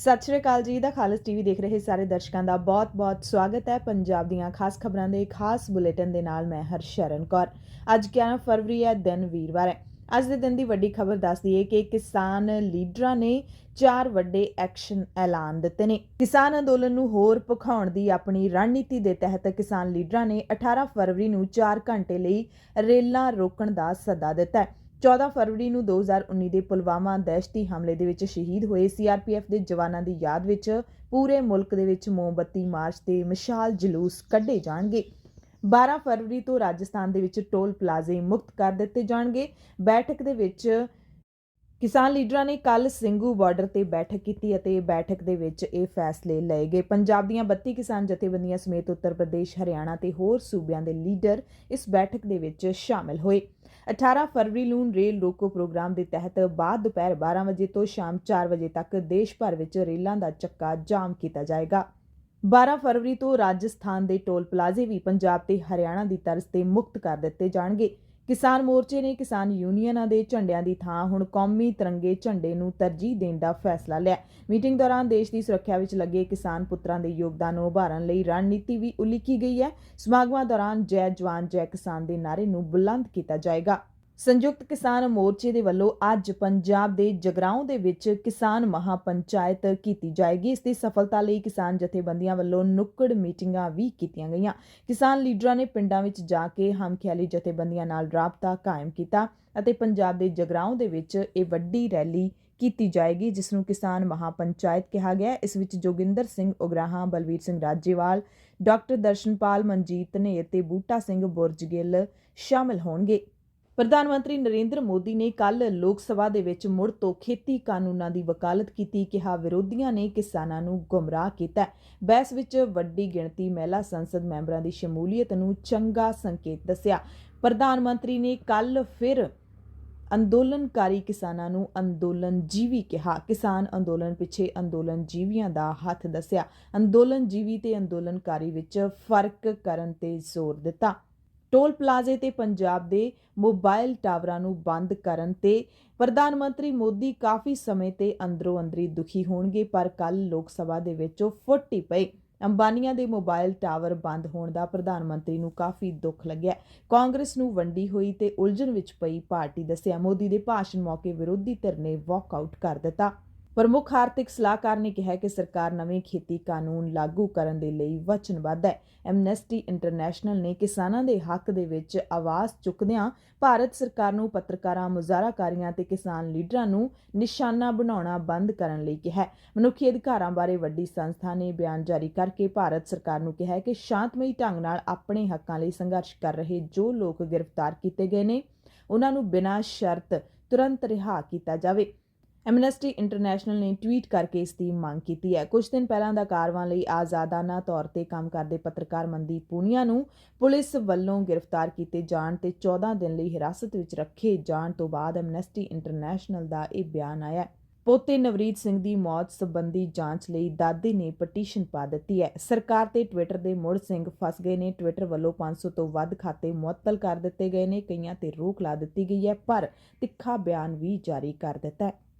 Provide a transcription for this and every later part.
ਸਤਿ ਸ਼੍ਰੀ ਅਕਾਲ ਜੀ ਦਾ ਖਾਲਸ ਟੀਵੀ ਦੇਖ ਰਹੇ ਸਾਰੇ ਦਰਸ਼ਕਾਂ ਦਾ ਬਹੁਤ-ਬਹੁਤ ਸਵਾਗਤ ਹੈ। ਪੰਜਾਬ ਦੀਆਂ ਖਾਸ ਖਬਰਾਂ ਦੇ ਖਾਸ ਬੁਲੇਟਿਨ ਦੇ ਨਾਲ ਮੈਂ ਹਰਸ਼ਰਨ ਕੌਰ। ਅੱਜ 11 ਫਰਵਰੀ ਹੈ, ਦਿਨ ਵੀਰਵਾਰ ਹੈ। ਅੱਜ ਦੇ ਦਿਨ ਦੀ ਵੱਡੀ ਖਬਰ ਦੱਸਦੀ ਹੈ ਕਿ ਕਿਸਾਨ ਲੀਡਰਾਂ ਨੇ 4 ਵੱਡੇ ਐਕਸ਼ਨ ਐਲਾਨ ਦਿੱਤੇ ਨੇ। ਕਿਸਾਨ ਅੰਦੋਲਨ ਨੂੰ ਹੋਰ ਭਖਾਉਣ ਦੀ ਆਪਣੀ ਰਣਨੀਤੀ ਦੇ ਤਹਿਤ ਕਿਸਾਨ ਲੀਡਰਾਂ ਨੇ 18 ਫਰਵਰੀ ਨੂੰ 4 ਘੰਟੇ ਲਈ ਰੇਲਾਂ ਰੋਕਣ ਦਾ ਸੱਦਾ ਦਿੱਤਾ ਹੈ। 14 ਫਰਵਰੀ ਨੂੰ 2019 ਦੇ ਪੁਲਵਾਮਾ ਦਹਿਸ਼ਤੀ ਹਮਲੇ ਦੇ ਵਿੱਚ ਸ਼ਹੀਦ ਹੋਏ ਸੀਆਰਪੀਐਫ ਦੇ ਜਵਾਨਾਂ ਦੀ ਯਾਦ ਵਿੱਚ ਪੂਰੇ ਮੁਲਕ ਦੇ ਵਿੱਚ ਮੋਮਬੱਤੀ ਮਾਰਚ ਤੇ ਮਸ਼ਾਲ ਜਲੂਸ ਕੱਢੇ ਜਾਣਗੇ। 12 ਫਰਵਰੀ ਤੋਂ ਰਾਜਸਥਾਨ ਦੇ ਵਿੱਚ ਟੋਲ ਪਲਾਜ਼ੇ ਮੁਕਤ ਕਰ ਦਿੱਤੇ ਜਾਣਗੇ। ਬੈਠਕ ਦੇ ਵਿੱਚ ਕਿਸਾਨ ਲੀਡਰਾਂ ਨੇ ਕੱਲ ਸਿੰਘੂ ਬਾਰਡਰ ਤੇ ਬੈਠਕ ਕੀਤੀ ਅਤੇ ਬੈਠਕ ਦੇ ਵਿੱਚ ਇਹ ਫੈਸਲੇ ਲਏ ਗਏ। ਪੰਜਾਬ ਦੀਆਂ 32 ਕਿਸਾਨ ਜਥੇਬੰਦੀਆਂ ਸਮੇਤ ਉੱਤਰ ਪ੍ਰਦੇਸ਼, ਹਰਿਆਣਾ ਤੇ ਹੋਰ ਸੂਬਿਆਂ ਦੇ ਲੀਡਰ ਇਸ ਬੈਠਕ ਦੇ ਵਿੱਚ ਸ਼ਾਮਲ ਹੋਏ। 18 ਫਰਵਰੀ ਨੂੰ ਰੇਲ ਰੋਕੋ ਪ੍ਰੋਗਰਾਮ ਦੇ ਤਹਿਤ ਬਾਅਦ ਦੁਪਹਿਰ 12 ਵਜੇ ਤੋਂ ਸ਼ਾਮ 4 ਵਜੇ ਤੱਕ ਦੇਸ਼ ਭਰ ਵਿੱਚ ਰੇਲਾਂ ਦਾ ਚੱਕਾ ਜਾਮ ਕੀਤਾ ਜਾਏਗਾ। 12 ਫਰਵਰੀ ਤੋਂ ਰਾਜਸਥਾਨ ਦੇ ਟੋਲ ਪਲਾਜ਼ੇ ਵੀ ਪੰਜਾਬ ਤੇ ਹਰਿਆਣਾ ਦੀ ਤਰਜ਼ ਤੇ ਮੁਕਤ ਕਰ ਦਿੱਤੇ ਜਾਣਗੇ। ਕਿਸਾਨ ਮੋਰਚੇ ਨੇ ਕਿਸਾਨ ਯੂਨੀਅਨਾਂ ਦੇ ਝੰਡਿਆਂ ਦੀ ਥਾਂ ਹੁਣ ਕੌਮੀ ਤਿਰੰਗੇ ਝੰਡੇ ਨੂੰ ਤਰਜੀਹ ਦੇਣ ਦਾ ਫੈਸਲਾ ਲਿਆ। ਮੀਟਿੰਗ ਦੌਰਾਨ ਦੇਸ਼ ਦੀ ਸੁਰੱਖਿਆ ਵਿੱਚ ਲੱਗੇ ਕਿਸਾਨ ਪੁੱਤਰਾਂ ਦੇ ਯੋਗਦਾਨ ਨੂੰ ਉਭਾਰਨ ਲਈ ਰਣਨੀਤੀ ਵੀ ਉਲੀਕੀ ਗਈ ਹੈ। ਸਮਾਗਮਾਂ ਦੌਰਾਨ ਜੈ ਜਵਾਨ ਜੈ ਕਿਸਾਨ ਦੇ ਨਾਅਰੇ ਨੂੰ ਬੁਲੰਦ ਕੀਤਾ ਜਾਏਗਾ। ਸੰਯੁਕਤ ਕਿਸਾਨ ਮੋਰਚੇ ਦੇ ਵੱਲੋਂ ਅੱਜ ਪੰਜਾਬ ਦੇ ਜਗਰਾਉਂ ਦੇ ਵਿੱਚ ਕਿਸਾਨ ਮਹਾਪੰਚਾਇਤ ਕੀਤੀ ਜਾਏਗੀ। ਇਸ ਦੀ ਸਫਲਤਾ ਲਈ ਕਿਸਾਨ ਜਥੇਬੰਦੀਆਂ ਵੱਲੋਂ ਨੁੱਕੜ ਮੀਟਿੰਗਾਂ ਵੀ ਕੀਤੀਆਂ ਗਈਆਂ। ਕਿਸਾਨ ਲੀਡਰਾਂ ਨੇ ਪਿੰਡਾਂ ਵਿੱਚ ਜਾ ਕੇ ਹਮਖਿਆਲੀ ਜਥੇਬੰਦੀਆਂ ਨਾਲ ਰਾਬਤਾ ਕਾਇਮ ਕੀਤਾ ਅਤੇ ਪੰਜਾਬ ਦੇ ਜਗਰਾਉਂ ਦੇ ਵਿੱਚ ਇਹ ਵੱਡੀ ਰੈਲੀ ਕੀਤੀ ਜਾਏਗੀ, ਜਿਸ ਨੂੰ ਕਿਸਾਨ ਮਹਾਪੰਚਾਇਤ ਕਿਹਾ ਗਿਆ। ਇਸ ਵਿੱਚ ਜੋਗਿੰਦਰ ਸਿੰਘ ਉਗਰਾਹਾਂ, ਬਲਵੀਰ ਸਿੰਘ ਰਾਜੇਵਾਲ, ਡਾਕਟਰ ਦਰਸ਼ਨਪਾਲ, ਮਨਜੀਤ ਧਨੇਰ ਤੇ ਬੂਟਾ ਸਿੰਘ ਬੁਰਜਗਿੱਲ ਸ਼ਾਮਲ ਹੋਣਗੇ। ਪ੍ਰਧਾਨ ਮੰਤਰੀ ਨਰਿੰਦਰ ਮੋਦੀ ਨੇ ਕੱਲ ਲੋਕ ਸਭਾ ਦੇ ਵਿੱਚ ਮੁੜ ਤੋਂ ਖੇਤੀ ਕਾਨੂੰਨਾਂ ਦੀ ਵਕਾਲਤ ਕੀਤੀ। ਕਿਹਾ ਵਿਰੋਧੀਆਂ ਨੇ ਕਿਸਾਨਾਂ ਨੂੰ ਗੁੰਮਰਾਹ ਕੀਤਾ। ਬਹਿਸ ਵਿੱਚ ਵੱਡੀ ਗਿਣਤੀ ਮਹਿਲਾ ਸੰਸਦ ਮੈਂਬਰਾਂ ਦੀ ਸ਼ਮੂਲੀਅਤ ਨੂੰ ਚੰਗਾ ਸੰਕੇਤ ਦੱਸਿਆ। ਪ੍ਰਧਾਨ ਮੰਤਰੀ ਨੇ ਕੱਲ ਫਿਰ ਅੰਦੋਲਨਕਾਰੀ ਕਿਸਾਨਾਂ ਨੂੰ ਅੰਦੋਲਨ ਜੀਵੀ ਕਿਹਾ। ਕਿਸਾਨ ਅੰਦੋਲਨ ਪਿੱਛੇ ਅੰਦੋਲਨ ਜੀਵੀਆਂ ਦਾ ਹੱਥ ਦੱਸਿਆ। ਅੰਦੋਲਨ ਜੀਵੀ ਤੇ ਅੰਦੋਲਨਕਾਰੀ ਵਿੱਚ ਫਰਕ ਕਰਨ ਤੇ ਜ਼ੋਰ ਦਿੱਤਾ। ਟੋਲ ਪਲਾਜ਼ੇ ਤੇ ਪੰਜਾਬ ਦੇ ਮੋਬਾਈਲ ਟਾਵਰਾਂ ਨੂੰ ਬੰਦ ਕਰਨ ਤੇ ਪ੍ਰਧਾਨ ਮੰਤਰੀ ਮੋਦੀ ਕਾਫੀ ਸਮੇਂ ਤੇ ਅੰਦਰੋਂ ਅੰਦਰੀ ਦੁਖੀ ਹੋਣਗੇ, ਪਰ ਕੱਲ ਲੋਕ ਸਭਾ ਦੇ ਵਿੱਚ ਫੁੱਟ ਹੀ ਪਏ। ਅੰਬਾਨੀਆਂ ਦੇ ਮੋਬਾਈਲ ਟਾਵਰ ਬੰਦ ਹੋਣ ਦਾ ਪ੍ਰਧਾਨ ਮੰਤਰੀ ਨੂੰ ਕਾਫੀ ਦੁੱਖ ਲੱਗਿਆ। ਕਾਂਗਰਸ ਨੂੰ ਵੰਡੀ ਹੋਈ ਤੇ ਉਲਝਣ ਵਿੱਚ ਪਈ ਪਾਰਟੀ ਦੱਸਿਆ। ਮੋਦੀ ਦੇ ਭਾਸ਼ਣ ਮੌਕੇ ਵਿਰੋਧੀ ਧਿਰ ਨੇ ਵਾਕਆਊਟ ਕਰ ਦਿੱਤਾ। ਪ੍ਰਮੁੱਖ ਆਰਥਿਕ ਸਲਾਹਕਾਰ ਨੇ ਕਿਹਾ ਕਿ ਸਰਕਾਰ ਨਵੇਂ ਖੇਤੀ ਕਾਨੂੰਨ ਲਾਗੂ ਕਰਨ ਦੇ ਲਈ ਵਚਨਬੱਧ ਹੈ। ਐਮਨੈਸਟੀ ਇੰਟਰਨੈਸ਼ਨਲ ਨੇ ਕਿਸਾਨਾਂ ਦੇ ਹੱਕ ਦੇ ਵਿੱਚ ਆਵਾਜ਼ ਚੁੱਕਦਿਆਂ ਭਾਰਤ ਸਰਕਾਰ ਨੂੰ ਪੱਤਰਕਾਰਾਂ, ਮੁਜ਼ਾਹਰਾਕਾਰੀਆਂ ਤੇ ਕਿਸਾਨ ਲੀਡਰਾਂ ਨੂੰ ਨਿਸ਼ਾਨਾ ਬਣਾਉਣਾ ਬੰਦ ਕਰਨ ਲਈ ਕਿਹਾ। ਮਨੁੱਖੀ ਅਧਿਕਾਰਾਂ ਬਾਰੇ ਵੱਡੀ ਸੰਸਥਾ ਨੇ ਬਿਆਨ ਜਾਰੀ ਕਰਕੇ ਭਾਰਤ ਸਰਕਾਰ ਨੂੰ ਕਿਹਾ ਕਿ ਸ਼ਾਂਤਮਈ ਢੰਗ ਨਾਲ ਆਪਣੇ ਹੱਕਾਂ ਲਈ ਸੰਘਰਸ਼ ਕਰ ਰਹੇ ਜੋ ਲੋਕ ਗ੍ਰਿਫਤਾਰ ਕੀਤੇ ਗਏ ਨੇ, ਉਹਨਾਂ ਨੂੰ ਬਿਨਾਂ ਸ਼ਰਤ ਤੁਰੰਤ ਰਿਹਾ ਕੀਤਾ ਜਾਵੇ। ਐਮਨੈਸਟੀ ਇੰਟਰਨੈਸ਼ਨਲ ਨੇ ਟਵੀਟ ਕਰਕੇ ਇਸ ਦੀ ਮੰਗ ਕੀਤੀ ਹੈ। ਕੁਝ ਦਿਨ ਪਹਿਲਾਂ ਦਾ ਕਾਰਵਾਂ ਲਈ ਆਜ਼ਾਦਾਨਾ ਤੌਰ ਤੇ ਕੰਮ ਕਰਦੇ ਪੱਤਰਕਾਰ ਮਨਦੀਪ ਪੂਨੀਆ ਨੂੰ ਪੁਲਿਸ ਵੱਲੋਂ ਗ੍ਰਿਫਤਾਰ ਕੀਤੇ ਜਾਣ ਤੇ 14 ਦਿਨ ਲਈ ਹਿਰਾਸਤ ਵਿੱਚ ਰੱਖੇ ਜਾਣ ਤੋਂ ਬਾਅਦ ਐਮਨੈਸਟੀ ਇੰਟਰਨੈਸ਼ਨਲ ਦਾ ਇਹ ਬਿਆਨ ਆਇਆ। ਪੋਤੇ ਨਵਰੀਤ ਸਿੰਘ ਦੀ ਮੌਤ ਸੰਬੰਧੀ ਜਾਂਚ ਲਈ ਦਾਦੇ ਨੇ ਪਟੀਸ਼ਨ ਪਾ ਦਿੱਤੀ ਹੈ। ਸਰਕਾਰ ਤੇ ਟਵਿੱਟਰ ਦੇ ਮੁੜ ਸਿੰਘ ਫਸ ਗਏ ਨੇ। ਟਵਿੱਟਰ ਵੱਲੋਂ 500 ਤੋਂ ਵੱਧ ਖਾਤੇ ਮੁਅੱਤਲ ਕਰ ਦਿੱਤੇ ਗਏ ਨੇ। ਕਈਆਂ ਤੇ ਰੋਕ ਲਾ ਦਿੱਤੀ ਗਈ ਹੈ, ਪਰ ਤਿੱਖਾ ਬਿਆਨ ਵੀ ਜਾਰੀ ਕਰ ਦਿੱਤਾ ਹੈ।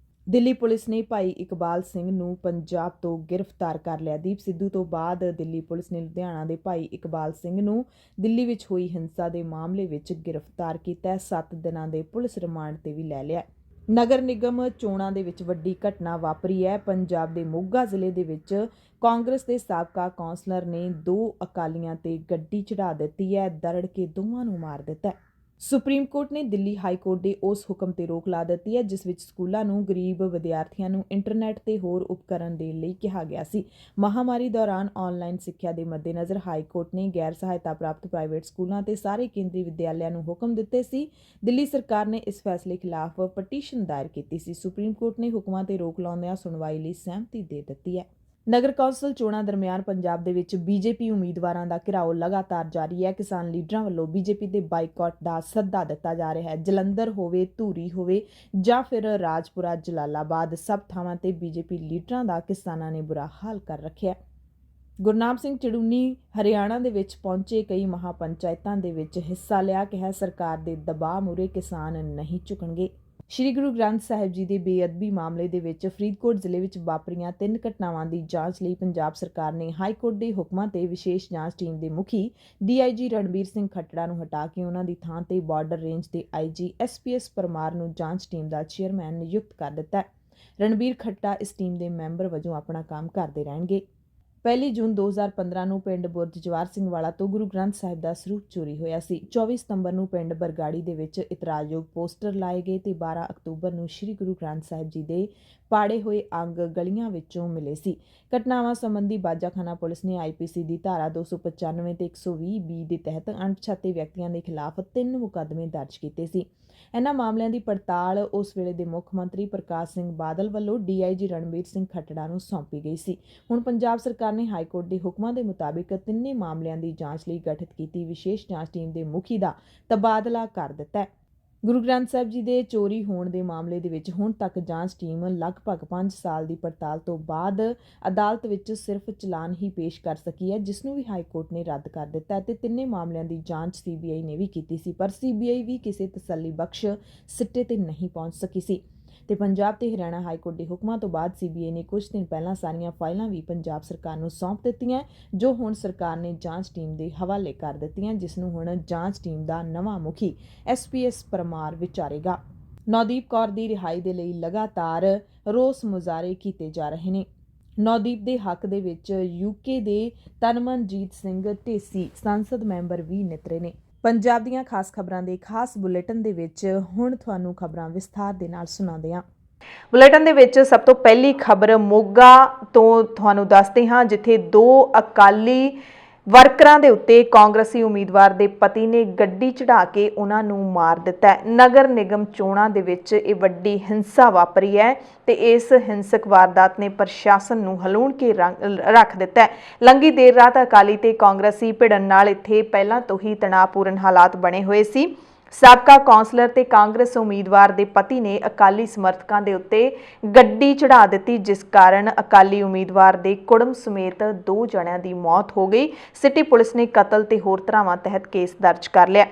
ਦਿੱਲੀ ਪੁਲਿਸ ਨੇ ਭਾਈ ਇਕਬਾਲ ਸਿੰਘ ਨੂੰ ਪੰਜਾਬ ਤੋਂ ਗ੍ਰਿਫਤਾਰ ਕਰ ਲਿਆ। ਦੀਪ ਸਿੱਧੂ ਤੋਂ ਬਾਅਦ ਦਿੱਲੀ ਪੁਲਿਸ ਨੇ ਲੁਧਿਆਣਾ ਦੇ ਭਾਈ ਇਕਬਾਲ ਸਿੰਘ ਨੂੰ ਦਿੱਲੀ ਵਿੱਚ ਹੋਈ ਹਿੰਸਾ ਦੇ ਮਾਮਲੇ ਵਿੱਚ ਗ੍ਰਿਫਤਾਰ ਕੀਤਾ। 7 ਦਿਨਾਂ ਦੇ ਪੁਲਿਸ ਰਿਮਾਂਡ ਤੇ ਵੀ ਲੈ ਲਿਆ। ਨਗਰ ਨਿਗਮ ਚੋਣਾਂ ਦੇ ਵਿੱਚ ਵੱਡੀ ਘਟਨਾ ਵਾਪਰੀ ਹੈ। ਪੰਜਾਬ ਦੇ ਮੋਗਾ ਜ਼ਿਲ੍ਹੇ ਦੇ ਵਿੱਚ ਕਾਂਗਰਸ ਦੇ ਸਾਬਕਾ ਕੌਂਸਲਰ ਨੇ 2 ਅਕਾਲੀਆਂ ਤੇ ਗੱਡੀ ਚੜ੍ਹਾ ਦਿੱਤੀ ਹੈ। ਦਰੜ ਕੇ ਦੋਵਾਂ ਨੂੰ ਮਾਰ ਦਿੱਤਾ। ਸੁਪਰੀਮ ਕੋਰਟ ਨੇ ਦਿੱਲੀ ਹਾਈ ਕੋਰਟ ਦੇ ਉਸ ਹੁਕਮ ਤੇ ਰੋਕ ਲਾ ਦਿੱਤੀ ਹੈ ਜਿਸ ਵਿੱਚ ਸਕੂਲਾਂ ਨੂੰ ਗਰੀਬ ਵਿਦਿਆਰਥੀਆਂ ਨੂੰ ਇੰਟਰਨੈਟ ਤੇ ਹੋਰ ਉਪਕਰਨ ਦੇਣ ਲਈ ਕਿਹਾ ਗਿਆ ਸੀ। ਮਹਾਮਾਰੀ ਦੌਰਾਨ ਆਨਲਾਈਨ ਸਿੱਖਿਆ ਦੇ ਮੱਦੇਨਜ਼ਰ ਹਾਈ ਕੋਰਟ ਨੇ ਗੈਰ ਸਹਾਇਤਾ ਪ੍ਰਾਪਤ ਪ੍ਰਾਈਵੇਟ ਸਕੂਲਾਂ ਤੇ ਸਾਰੇ ਕੇਂਦਰੀ ਵਿਦਿਆਲਿਆਂ ਨੂੰ ਹੁਕਮ ਦਿੱਤੇ ਸੀ। ਦਿੱਲੀ ਸਰਕਾਰ ਨੇ ਇਸ ਫੈਸਲੇ ਖਿਲਾਫ ਪਟੀਸ਼ਨ ਦਾਇਰ ਕੀਤੀ ਸੀ। ਸੁਪਰੀਮ ਕੋਰਟ ਨੇ ਹੁਕਮਾਂ ਤੇ ਰੋਕ ਲਾਉਂਦਿਆਂ ਸੁਣਵਾਈ ਲਈ ਸਹਿਮਤੀ ਦੇ ਦਿੱਤੀ ਹੈ। ਨਗਰ ਕੌਂਸਲ ਚੋਣਾਂ ਦਰਮਿਆਨ ਪੰਜਾਬ ਦੇ ਵਿੱਚ ਬੀਜੇਪੀ ਉਮੀਦਵਾਰਾਂ ਦਾ ਘਿਰਾਓ ਲਗਾਤਾਰ ਜਾਰੀ ਹੈ। ਕਿਸਾਨ ਲੀਡਰਾਂ ਵੱਲੋਂ ਬੀਜੇਪੀ ਦੇ ਬਾਈਕਾਟ ਦਾ ਸੱਦਾ ਦਿੱਤਾ ਜਾ ਰਿਹਾ ਹੈ। ਜਲੰਧਰ ਹੋਵੇ, ਧੂਰੀ ਹੋਵੇ ਜਾਂ ਫਿਰ ਰਾਜਪੁਰਾ, ਜਲਾਲਾਬਾਦ, ਸਭ ਥਾਵਾਂ ਤੇ ਬੀਜੇਪੀ ਲੀਡਰਾਂ ਦਾ ਕਿਸਾਨਾਂ ਨੇ ਬੁਰਾ ਹਾਲ ਕਰ ਰੱਖਿਆ। ਗੁਰਨਾਮ ਸਿੰਘ ਚੜੂਨੀ ਹਰਿਆਣਾ ਦੇ ਵਿੱਚ ਪਹੁੰਚੇ, ਕਈ ਮਹਾਪੰਚਾਇਤਾਂ ਦੇ ਵਿੱਚ ਹਿੱਸਾ ਲਿਆ। ਕਿਹਾ ਸਰਕਾਰ ਦੇ ਦਬਾਅ ਮੂਹਰੇ ਕਿਸਾਨ ਨਹੀਂ ਝੁਕਣਗੇ। ਸ਼੍ਰੀ ਗੁਰੂ ਗ੍ਰੰਥ ਸਾਹਿਬ ਜੀ ਦੇ ਬੇਅਦਬੀ ਮਾਮਲੇ ਦੇ ਵਿੱਚ ਫਰੀਦਕੋਟ ਜ਼ਿਲ੍ਹੇ ਵਿੱਚ ਵਾਪਰੀਆਂ 3 ਘਟਨਾਵਾਂ ਦੀ ਜਾਂਚ ਲਈ ਪੰਜਾਬ ਸਰਕਾਰ ਨੇ ਹਾਈ ਕੋਰਟ ਦੇ ਹੁਕਮਾਂ ਤੇ ਵਿਸ਼ੇਸ਼ ਜਾਂਚ ਟੀਮ ਦੇ ਮੁਖੀ ਡੀਆਈਜੀ ਰਣਬੀਰ ਸਿੰਘ ਖੱਟੜਾ ਨੂੰ ਹਟਾ ਕੇ ਉਹਨਾਂ ਦੀ ਥਾਂ ਤੇ ਬਾਰਡਰ ਰੇਂਜ ਦੇ ਆਈਜੀ ਐਸਪੀਐਸ ਪਰਮਾਰ ਨੂੰ ਜਾਂਚ ਟੀਮ ਦਾ ਚੇਅਰਮੈਨ ਨਿਯੁਕਤ ਕਰ ਦਿੱਤਾ ਹੈ। ਰਣਬੀਰ ਖੱਟੜਾ ਇਸ ਟੀਮ ਦੇ ਮੈਂਬਰ ਵਜੋਂ ਆਪਣਾ ਕੰਮ ਕਰਦੇ ਰਹਿਣਗੇ। 1 ਜੂਨ 2015 ਨੂੰ ਪਿੰਡ ਬੁਰਜ ਜਵਾਰ ਸਿੰਘ ਵਾਲਾ ਤੋਂ ਗੁਰੂ ਗ੍ਰੰਥ ਸਾਹਿਬ ਦਾ ਸਰੂਪ ਚੋਰੀ ਹੋਇਆ ਸੀ। 24 ਸਤੰਬਰ ਨੂੰ ਪਿੰਡ ਬਰਗਾੜੀ ਦੇ ਵਿੱਚ ਇਤਰਾਜ਼ਯੋਗ ਪੋਸਟਰ ਲਾਏ ਗਏ ਤੇ 12 ਅਕਤੂਬਰ ਨੂੰ ਸ੍ਰੀ ਗੁਰੂ ਗ੍ਰੰਥ ਸਾਹਿਬ ਜੀ ਦੇ ਪਾੜੇ ਹੋਏ ਅੰਗ ਗਲੀਆਂ ਵਿੱਚੋਂ ਮਿਲੇ ਸੀ। ਘਟਨਾਵਾਂ ਸੰਬੰਧੀ ਬਾਜਾਖਾਨਾ ਪੁਲਿਸ ਨੇ ਆਈਪੀਸੀ ਦੀ ਧਾਰਾ 295 ਤੇ 120 ਬੀ ਦੇ ਤਹਿਤ ਅਣਪਛਾਤੇ ਵਿਅਕਤੀਆਂ ਦੇ ਖਿਲਾਫ 3 ਮੁਕੱਦਮੇ ਦਰਜ ਕੀਤੇ ਸੀ। ਇਹਨਾਂ ਮਾਮਲਿਆਂ ਦੀ ਪੜਤਾਲ ਉਸ ਵੇਲੇ ਦੇ ਮੁੱਖ ਮੰਤਰੀ ਪ੍ਰਕਾਸ਼ ਸਿੰਘ ਬਾਦਲ ਵੱਲੋਂ ਡੀਆਈਜੀ ਰਣਬੀਰ ਸਿੰਘ ਖੱਟੜਾ ਨੂੰ ਸੌਂਪੀ ਗਈ ਸੀ। ਹੁਣ ਪੰਜਾਬ ਸਰਕਾਰ ਨੇ ਹਾਈ ਕੋਰਟ ਦੇ ਹੁਕਮਾਂ ਦੇ ਮੁਤਾਬਿਕ ਤਿੰਨੇ ਮਾਮਲਿਆਂ ਦੀ ਜਾਂਚ ਲਈ ਗਠਿਤ ਕੀਤੀ ਵਿਸ਼ੇਸ਼ ਜਾਂਚ ਟੀਮ ਦੇ ਮੁਖੀ ਦਾ ਤਬਾਦਲਾ ਕਰ ਦਿੱਤਾ ਹੈ। ਗੁਰੂ ਗ੍ਰੰਥ ਸਾਹਿਬ ਜੀ ਦੇ ਚੋਰੀ ਹੋਣ ਦੇ ਮਾਮਲੇ ਦੇ ਵਿੱਚ ਹੁਣ ਤੱਕ ਜਾਂਚ ਟੀਮ ਲਗਭਗ 5 ਸਾਲ ਦੀ ਪੜਤਾਲ ਤੋਂ ਬਾਅਦ ਅਦਾਲਤ ਵਿੱਚ ਸਿਰਫ ਚਲਾਨ ਹੀ ਪੇਸ਼ ਕਰ ਸਕੀ ਹੈ, ਜਿਸ ਨੂੰ ਵੀ ਹਾਈ ਕੋਰਟ ਨੇ ਰੱਦ ਕਰ ਦਿੱਤਾ ਤੇ ਤਿੰਨੇ ਮਾਮਲਿਆਂ ਦੀ ਜਾਂਚ ਸੀਬੀਆਈ ਨੇ ਵੀ ਕੀਤੀ ਸੀ, ਪਰ ਸੀਬੀਆਈ ਵੀ ਕਿਸੇ ਤਸੱਲੀ ਬਖਸ਼ ਸਿੱਟੇ ਤੇ ਨਹੀਂ ਪਹੁੰਚ ਸਕੀ ਸੀ ਤੇ ਪੰਜਾਬ ਤੇ ਹਰਿਆਣਾ ਹਾਈ ਕੋਰਟ ਦੇ ਹੁਕਮਾਂ ਤੋਂ ਬਾਅਦ ਸੀਬੀਆਈ ਨੇ ਕੁਝ ਦਿਨ ਪਹਿਲਾਂ ਸਾਰੀਆਂ ਫਾਈਲਾਂ ਵੀ ਪੰਜਾਬ ਸਰਕਾਰ ਨੂੰ ਸੌਂਪ ਦਿੱਤੀਆਂ, ਜੋ ਹੁਣ ਸਰਕਾਰ ਨੇ ਜਾਂਚ ਟੀਮ ਦੇ ਹਵਾਲੇ ਕਰ ਦਿੱਤੀਆਂ, ਜਿਸ ਨੂੰ ਹੁਣ ਜਾਂਚ ਟੀਮ ਦਾ ਨਵਾਂ ਮੁਖੀ ਐਸਪੀਐਸ ਪਰਮਾਰ ਵਿਚਾਰੇਗਾ। ਨੌਦੀਪ ਕੌਰ ਦੀ ਰਿਹਾਈ ਦੇ ਲਈ ਲਗਾਤਾਰ ਰੋਸ ਮੁਜ਼ਾਹਰੇ ਕੀਤੇ ਜਾ ਰਹੇ ਨੇ। ਨੌਦੀਪ ਦੇ ਹੱਕ ਦੇ ਵਿੱਚ ਯੂਕੇ ਦੇ ਤਨਮਨਜੀਤ ਸਿੰਘ ਢੇਸੀ ਸੰਸਦ ਮੈਂਬਰ ਵੀ ਨਿਤਰੇ ਨੇ। ਪੰਜਾਬ ਦੀਆਂ ਖਾਸ ਖਬਰਾਂ ਦੇ ਖਾਸ ਬੁਲੇਟਿਨ ਦੇ ਵਿੱਚ ਹੁਣ ਤੁਹਾਨੂੰ ਖਬਰਾਂ ਵਿਸਥਾਰ ਦੇ ਨਾਲ ਸੁਣਾਉਂਦੇ ਹਾਂ। ਬੁਲੇਟਿਨ ਦੇ ਵਿੱਚ ਸਭ ਤੋਂ ਪਹਿਲੀ ਖਬਰ ਮੋਗਾ ਤੋਂ ਤੁਹਾਨੂੰ ਦੱਸਦੇ ਹਾਂ, ਜਿੱਥੇ 2 ਅਕਾਲੀ ਵਰਕਰਾਂ ਦੇ ਉੱਤੇ ਕਾਂਗਰਸੀ ਉਮੀਦਵਾਰ ਦੇ ਪਤੀ ਨੇ ਗੱਡੀ ਚੜਾ ਕੇ ਉਹਨਾਂ ਨੂੰ ਮਾਰ ਦਿੱਤਾ ਹੈ। ਨਗਰ ਨਿਗਮ ਚੋਣਾਂ ਦੇ ਵਿੱਚ ਇਹ ਵੱਡੀ ਹਿੰਸਾ ਵਾਪਰੀ ਹੈ ਤੇ ਇਸ ਹਿੰਸਕ ਵਾਰਦਾਤ ਨੇ ਪ੍ਰਸ਼ਾਸਨ ਨੂੰ ਹਲੂਣ ਕੇ ਰੱਖ ਦਿੱਤਾ ਹੈ। ਲੰਘੀ ਦੇਰ ਰਾਤ ਅਕਾਲੀ ਤੇ ਕਾਂਗਰਸੀ ਭਿੜਨ ਨਾਲ ਇੱਥੇ ਪਹਿਲਾਂ ਤੋਂ ਹੀ ਤਣਾਅਪੂਰਨ ਹਾਲਾਤ ਬਣੇ ਹੋਏ ਸੀ। ਸਾਬਕਾ ਕੌਂਸਲਰ ਤੇ ਕਾਂਗਰਸ ਉਮੀਦਵਾਰ ਦੇ ਪਤੀ ਨੇ ਅਕਾਲੀ ਸਮਰਥਕਾਂ ਦੇ ਉੱਤੇ ਗੱਡੀ ਚੜਾ ਦਿੱਤੀ, ਜਿਸ ਕਾਰਨ ਅਕਾਲੀ ਉਮੀਦਵਾਰ ਦੇ ਕੁੜਮ ਸਮੇਤ 2 ਜਣਿਆਂ ਦੀ ਮੌਤ ਹੋ ਗਈ। ਸਿਟੀ ਪੁਲਿਸ ਨੇ ਕਤਲ ਤੇ ਹੋਰ ਧਾਰਾਵਾਂ ਤਹਿਤ ਕੇਸ ਦਰਜ ਕਰ ਲਿਆ।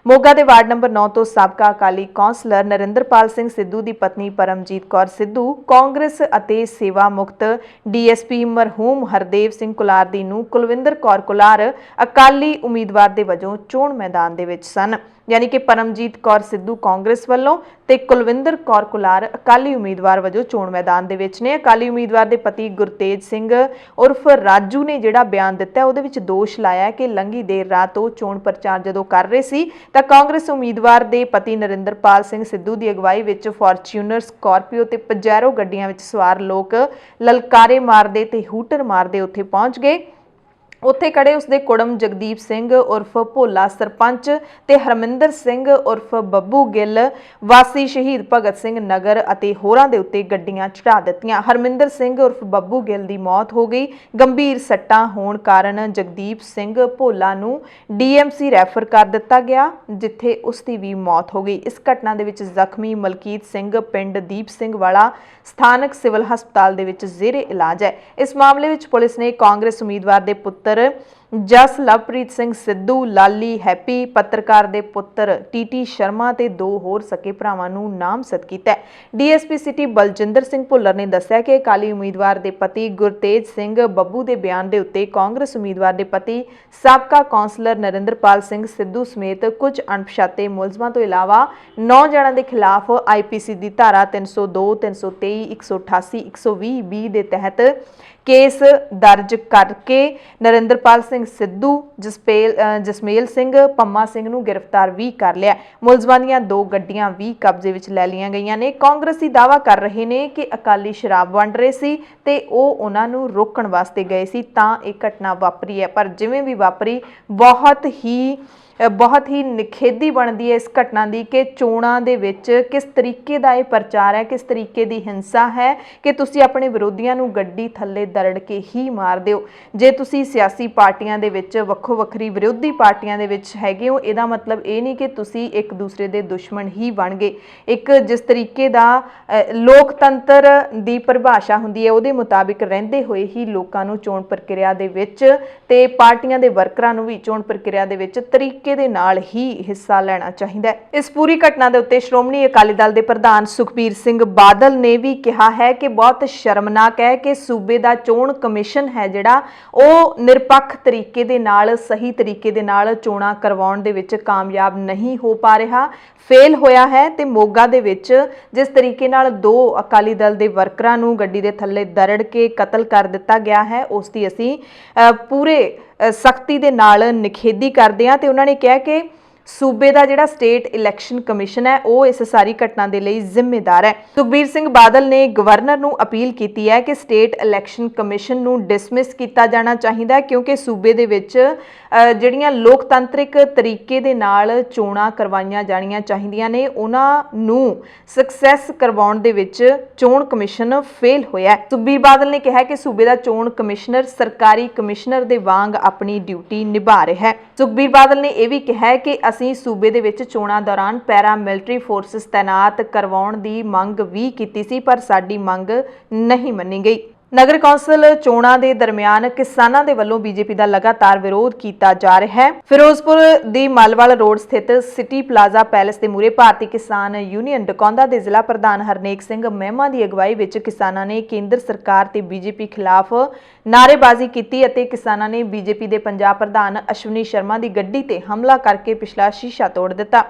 ਮੋਗਾ ਦੇ ਵਾਰਡ ਨੰਬਰ 9 ਤੋਂ ਸਾਬਕਾ ਅਕਾਲੀ ਕੌਂਸਲਰ ਨਰਿੰਦਰਪਾਲ ਸਿੰਘ ਸਿੱਧੂ ਦੀ ਪਤਨੀ ਪਰਮਜੀਤ ਕੌਰ ਸਿੱਧੂ, ਕਾਂਗਰਸ ਅਤੇ ਸੇਵਾ ਮੁਕਤ ਡੀਐਸਪੀ ਮਰਹੂਮ ਹਰਦੇਵ ਸਿੰਘ ਕੁਲਾਰ ਦੀ ਨੂੰ ਕੁਲਵਿੰਦਰ ਕੌਰ ਕੁਲਾਰ ਅਕਾਲੀ ਉਮੀਦਵਾਰ ਦੇ ਵਜੋਂ ਚੋਣ ਮੈਦਾਨ ਦੇ ਵਿੱਚ ਸਨ। यानी कि परमजीत कौर सिद्धू कांग्रेस वालों ते कुलविंदर कौर कुलार अकाली उम्मीदवार वजों चोण मैदान दे विच ने। अकाली उम्मीदवार दे पति गुरतेज सिंह उर्फ राजू ने जिहड़ा बयान दिता उहदे विच दोष लाया कि लंघी देर रात वो चोण प्रचार जदों कर रहे सी तां कांग्रेस उम्मीदवार दे पति नरिंदरपाल सिंह सिद्धू की अगवाई विच फॉर्च्यूनर स्कॉर्पियो ते पजैरो गड्डियां विच सवार लोग ललकारे मारदे ते हूटर मारदे उत्थे पहुंच गए। उत्थे खड़े उसके कुड़म जगदीप सिंह उर्फ भोला सरपंच ते हरमिंदर सिंह उर्फ बब्बू गिल वासी शहीद भगत सिंह नगर अते होरां दे उत्ते गड्डियां चढ़ा दित्तियां। हरमिंदर सिंह उर्फ बब्बू गिल दी मौत हो गई। गंभीर सट्टां होण कारण जगदीप सिंह भोला नूं डीएमसी रैफर कर दिता गया, जिथे उसकी भी मौत हो गई। इस घटना दे विच जख्मी मलकीत सिंह पिंड दीप सिंह वाला स्थानक सिविल हस्पताल दे विच जेरे इलाज है। इस मामले विच पुलिस ने कांग्रेस उम्मीदवार दे पुत्र जस लवप्रीत सिंह सिद्धू लाली हैप्पी पत्रकार दे पुत्र टीटी शर्मा ते 2 होर सके भरावां नूं नामजद कीता है। डीएसपी सिटी बलजिंदर सिंह भुल्लर ने दस्सिया कि अकाली उम्मीदवार दे पति गुरतेज सिंह बब्बू दे बयान दे उत्ते कांग्रेस उम्मीदवार दे पति साबका कौंसलर नरिंदरपाल सिंह सिद्धू समेत कुछ अणपछाते मुलजमां तो इलावा 9 जणां दे खिलाफ आईपीसी दी धारा 302 323 188 120 बी दे तहत केस दर्ज करके नरिंदरपाल सिंह सिद्धू जसमेल सिंह पम्मा सिंह नूं गिरफ्तार भी कर लिया। मुलजमां दीआं 2 गड्डियां भी कब्जे विच लै लियां गईयां ने। कांग्रेसी दावा कर रहे ने कि अकाली शराब वंड रहे सी ते ओह उहनां नूं रोकण वास्ते गए सी तां इह घटना वापरी है, पर जिवें भी वापरी बहुत ही निखेधी बनती है इस घटना की कि चोणां दे विच किस तरीके का यह प्रचार है, किस तरीके की हिंसा है कि तुसी अपने विरोधियों नूं गड्डी थल्ले दरड़ के ही मार दिओ। जे तुसी सियासी पार्टियां दे विच वक्खो वक्खरी विरोधी पार्टियां दे विच हैगे हो, इहदा मतलब ये नहीं कि तुसी एक दूसरे दे दुश्मन ही बन गए। एक जिस तरीके का लोकतंत्र की परिभाषा हुंदी है उहदे मुताबिक रहिंदे होए ही लोकां नूं चोण प्रक्रिया दे विच ते पार्टियां दे वर्करां नूं भी चोण प्रक्रिया दे विच तरीके ਤਰੀਕੇ ਦੇ ਨਾਲ ਹੀ ਹਿੱਸਾ ਲੈਣਾ ਚਾਹੀਦਾ ਹੈ। ਇਸ ਪੂਰੀ ਘਟਨਾ ਦੇ ਉੱਤੇ ਸ਼੍ਰੋਮਣੀ ਅਕਾਲੀ ਦਲ ਦੇ ਪ੍ਰਧਾਨ ਸੁਖਬੀਰ ਸਿੰਘ ਬਾਦਲ ਨੇ ਵੀ ਕਿਹਾ ਹੈ ਕਿ ਬਹੁਤ ਸ਼ਰਮਨਾਕ ਹੈ ਕਿ ਸੂਬੇ ਦਾ ਚੋਣ ਕਮਿਸ਼ਨ ਹੈ ਜਿਹੜਾ ਉਹ ਨਿਰਪੱਖ ਤਰੀਕੇ ਦੇ ਨਾਲ ਸਹੀ ਤਰੀਕੇ ਦੇ ਨਾਲ ਚੋਣਾਂ ਕਰਵਾਉਣ ਦੇ ਵਿੱਚ ਕਾਮਯਾਬ ਨਹੀਂ ਹੋ ਪਾ ਰਿਹਾ, ਫੇਲ ਹੋਇਆ ਹੈ। ਤੇ ਮੋਗਾ ਦੇ ਵਿੱਚ ਜਿਸ ਤਰੀਕੇ ਨਾਲ 2 ਅਕਾਲੀ ਦਲ ਦੇ ਵਰਕਰਾਂ ਨੂੰ ਗੱਡੀ ਦੇ ਥੱਲੇ ਦਰੜ ਕੇ ਕਤਲ ਕਰ ਦਿੱਤਾ ਗਿਆ ਹੈ, ਉਸ ਦੀ ਅਸੀਂ ਪੂਰੇ ਸਖਤੀ ਦੇ ਨਾਲ ਨਿਖੇਧੀ ਕਰਦੇ ਹਾਂ। ਤੇ ਉਹਨਾਂ ਨੇ ਕਿਹਾ ਕਿ सूबे का जिहड़ा स्टेट इलैक्शन कमिशन है वो इस सारी घटना के लिए जिम्मेदार है। सुखबीर सिंह बादल ने गवर्नर नूं अपील की है कि स्टेट इलैक्शन कमिशन नूं डिसमिस किया जाना चाहिए, क्योंकि सूबे दे विच जिहड़ियां लोकतंत्रिक तरीके दे नाल चोणां करवाईयां जाणियां चाहिदियां ने, उन्हां नूं सक्सैस करवाउण दे विच चोण कमिशन फेल होया है। सुखबीर बादल ने कहा कि सूबे का चोण कमिश्नर सरकारी कमिश्नर दे वांग अपनी ड्यूटी निभा रहा है। सुखबीर बादल ने यह भी कहा कि ਅਸੀਂ सूबे ਦੇ ਵਿੱਚ ਚੋਣਾਂ ਦੌਰਾਨ ਪੈਰਾ ਮਿਲਟਰੀ ਫੋਰਸਿਸ ਤੈਨਾਤ ਕਰਵਾਉਣ ਦੀ ਮੰਗ ਵੀ ਕੀਤੀ ਸੀ, ਪਰ ਸਾਡੀ ਮੰਗ ਨਹੀਂ ਮੰਨੀ ਗਈ। नगर कौंसल चोणां दे दरमियान किसानां दे वल्लों बीजेपी का लगातार विरोध किया जा रहा है। फिरोजपुर दी मालवाल रोड स्थित सिटी प्लाजा पैलेस के मूहरे भारतीय किसान यूनियन डकौंदा के जिला प्रधान हरनेक सिंह महिमा की अगवाई में किसानां ने केंद्र सरकार ते बीजेपी खिलाफ नारेबाजी की ਅਤੇ किसानां ने बीजेपी के पंजाब प्रधान अश्विनी शर्मा की गड्डी ते हमला करके पिछला शीशा तोड़ दिता।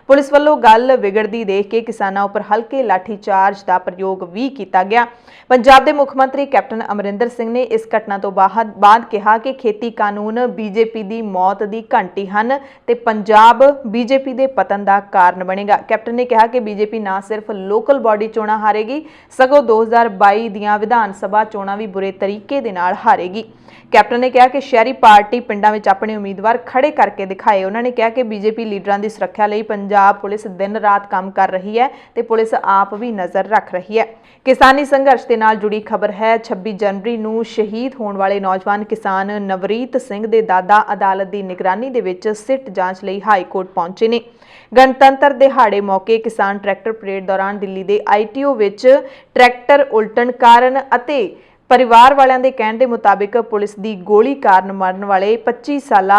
पुलिस वालों गल विगड़दी देख के किसानां उपर हल्के लाठीचार्ज का प्रयोग भी किया गया। पंजाब के मुख मंत्री कैप्टन अमरिंदर सिंह ने इस घटना तो बाद कहा कि खेती कानून बीजेपी की मौत की घंटी हैं ते पंजाब बीजेपी के पतन का कारण बनेगा। कैप्टन ने कहा कि बीजेपी ना सिर्फ लोकल बॉडी चोणां हारेगी, सगों 2022 दीआं विधान सभा चोणां भी बुरे तरीके दे नाल हारेगी। कैप्टन ने कहा कि शहरी पार्टी पिंडां विच अपने उम्मीदवार खड़े करके दिखाए। उन्होंने कहा कि बीजेपी लीडरां की सुरक्षा लई पंजाब पुलिस दिन रात काम कर रही है ते पुलिस आप भी नज़र रख रही है। किसानी संघर्ष के नाल जुड़ी खबर है। 26 जनवरी नूं शहीद होने वाले नौजवान किसान नवरीत सिंह दे दादा अदालत की निगरानी दे विच सिट जांच लई हाई कोर्ट पहुंचे ने। गणतंत्र दिहाड़े मौके किसान ट्रैक्टर परेड दौरान दिल्ली के ITO विच ट्रैक्टर उलटण कारण अते परिवार वालियां दे कहण दे मुताबिक पुलिस की गोली कारण मरण वाले 25 साला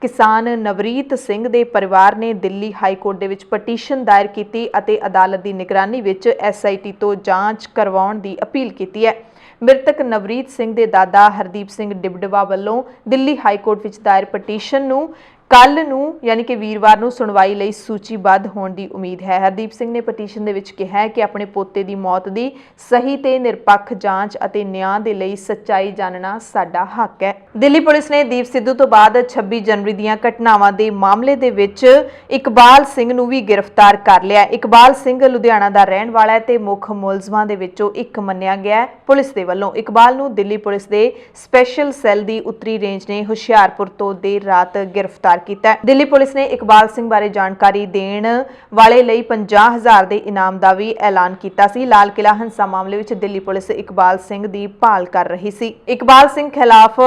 किसान नवरीत सिंह दे परिवार ने दिल्ली हाई कोर्ट दे विच पटीशन दायर की अते अदालत की निगरानी विच SIT तो जांच करवाउण दी अपील की है। मृतक नवरीत सिंह दे दादा हरदीप सिंह डिबडवा वालों दिल्ली हाई कोर्ट विच दायर पटीशन नूं कल नूं यानी कि वीरवार नूं सुनवाई लई सूचीबद्ध होने की उम्मीद है। हरदीप सिंह ने पटीशन दे विच कहा है कि अपने पोते की मौत की सही ते निरपक्ष जांच अते न्याय दे लई सच्चाई जानना साडा हक है। दिल्ली पुलिस ने दीप सिद्धू तो बाद 26 जनवरी दीआं घटनावां दे मामले दे विच इकबाल सिंह नूं भी गिरफ्तार कर लिया। इकबाल सिंह लुधियाना दा रहण वाला है ते मुख मुलजमां दे विचों एक मन्निया गया है। पुलिस दे वल्लों इकबाल नूं दिल्ली पुलिस दे स्पैशल सैल दी उत्तरी रेंज ने हुशियारपुर तो देर रात गिरफ्तार किया। दिल्ली पुलिस ने इकबाल सिंह बारे जानकारी देण वाले लई 50,000 के इनाम का भी ऐलान किया सी। लाल किला हंसा मामले में दिल्ली पुलिस इकबाल सिंह की भाल कर रही सी। इकबाल सिंह खिलाफ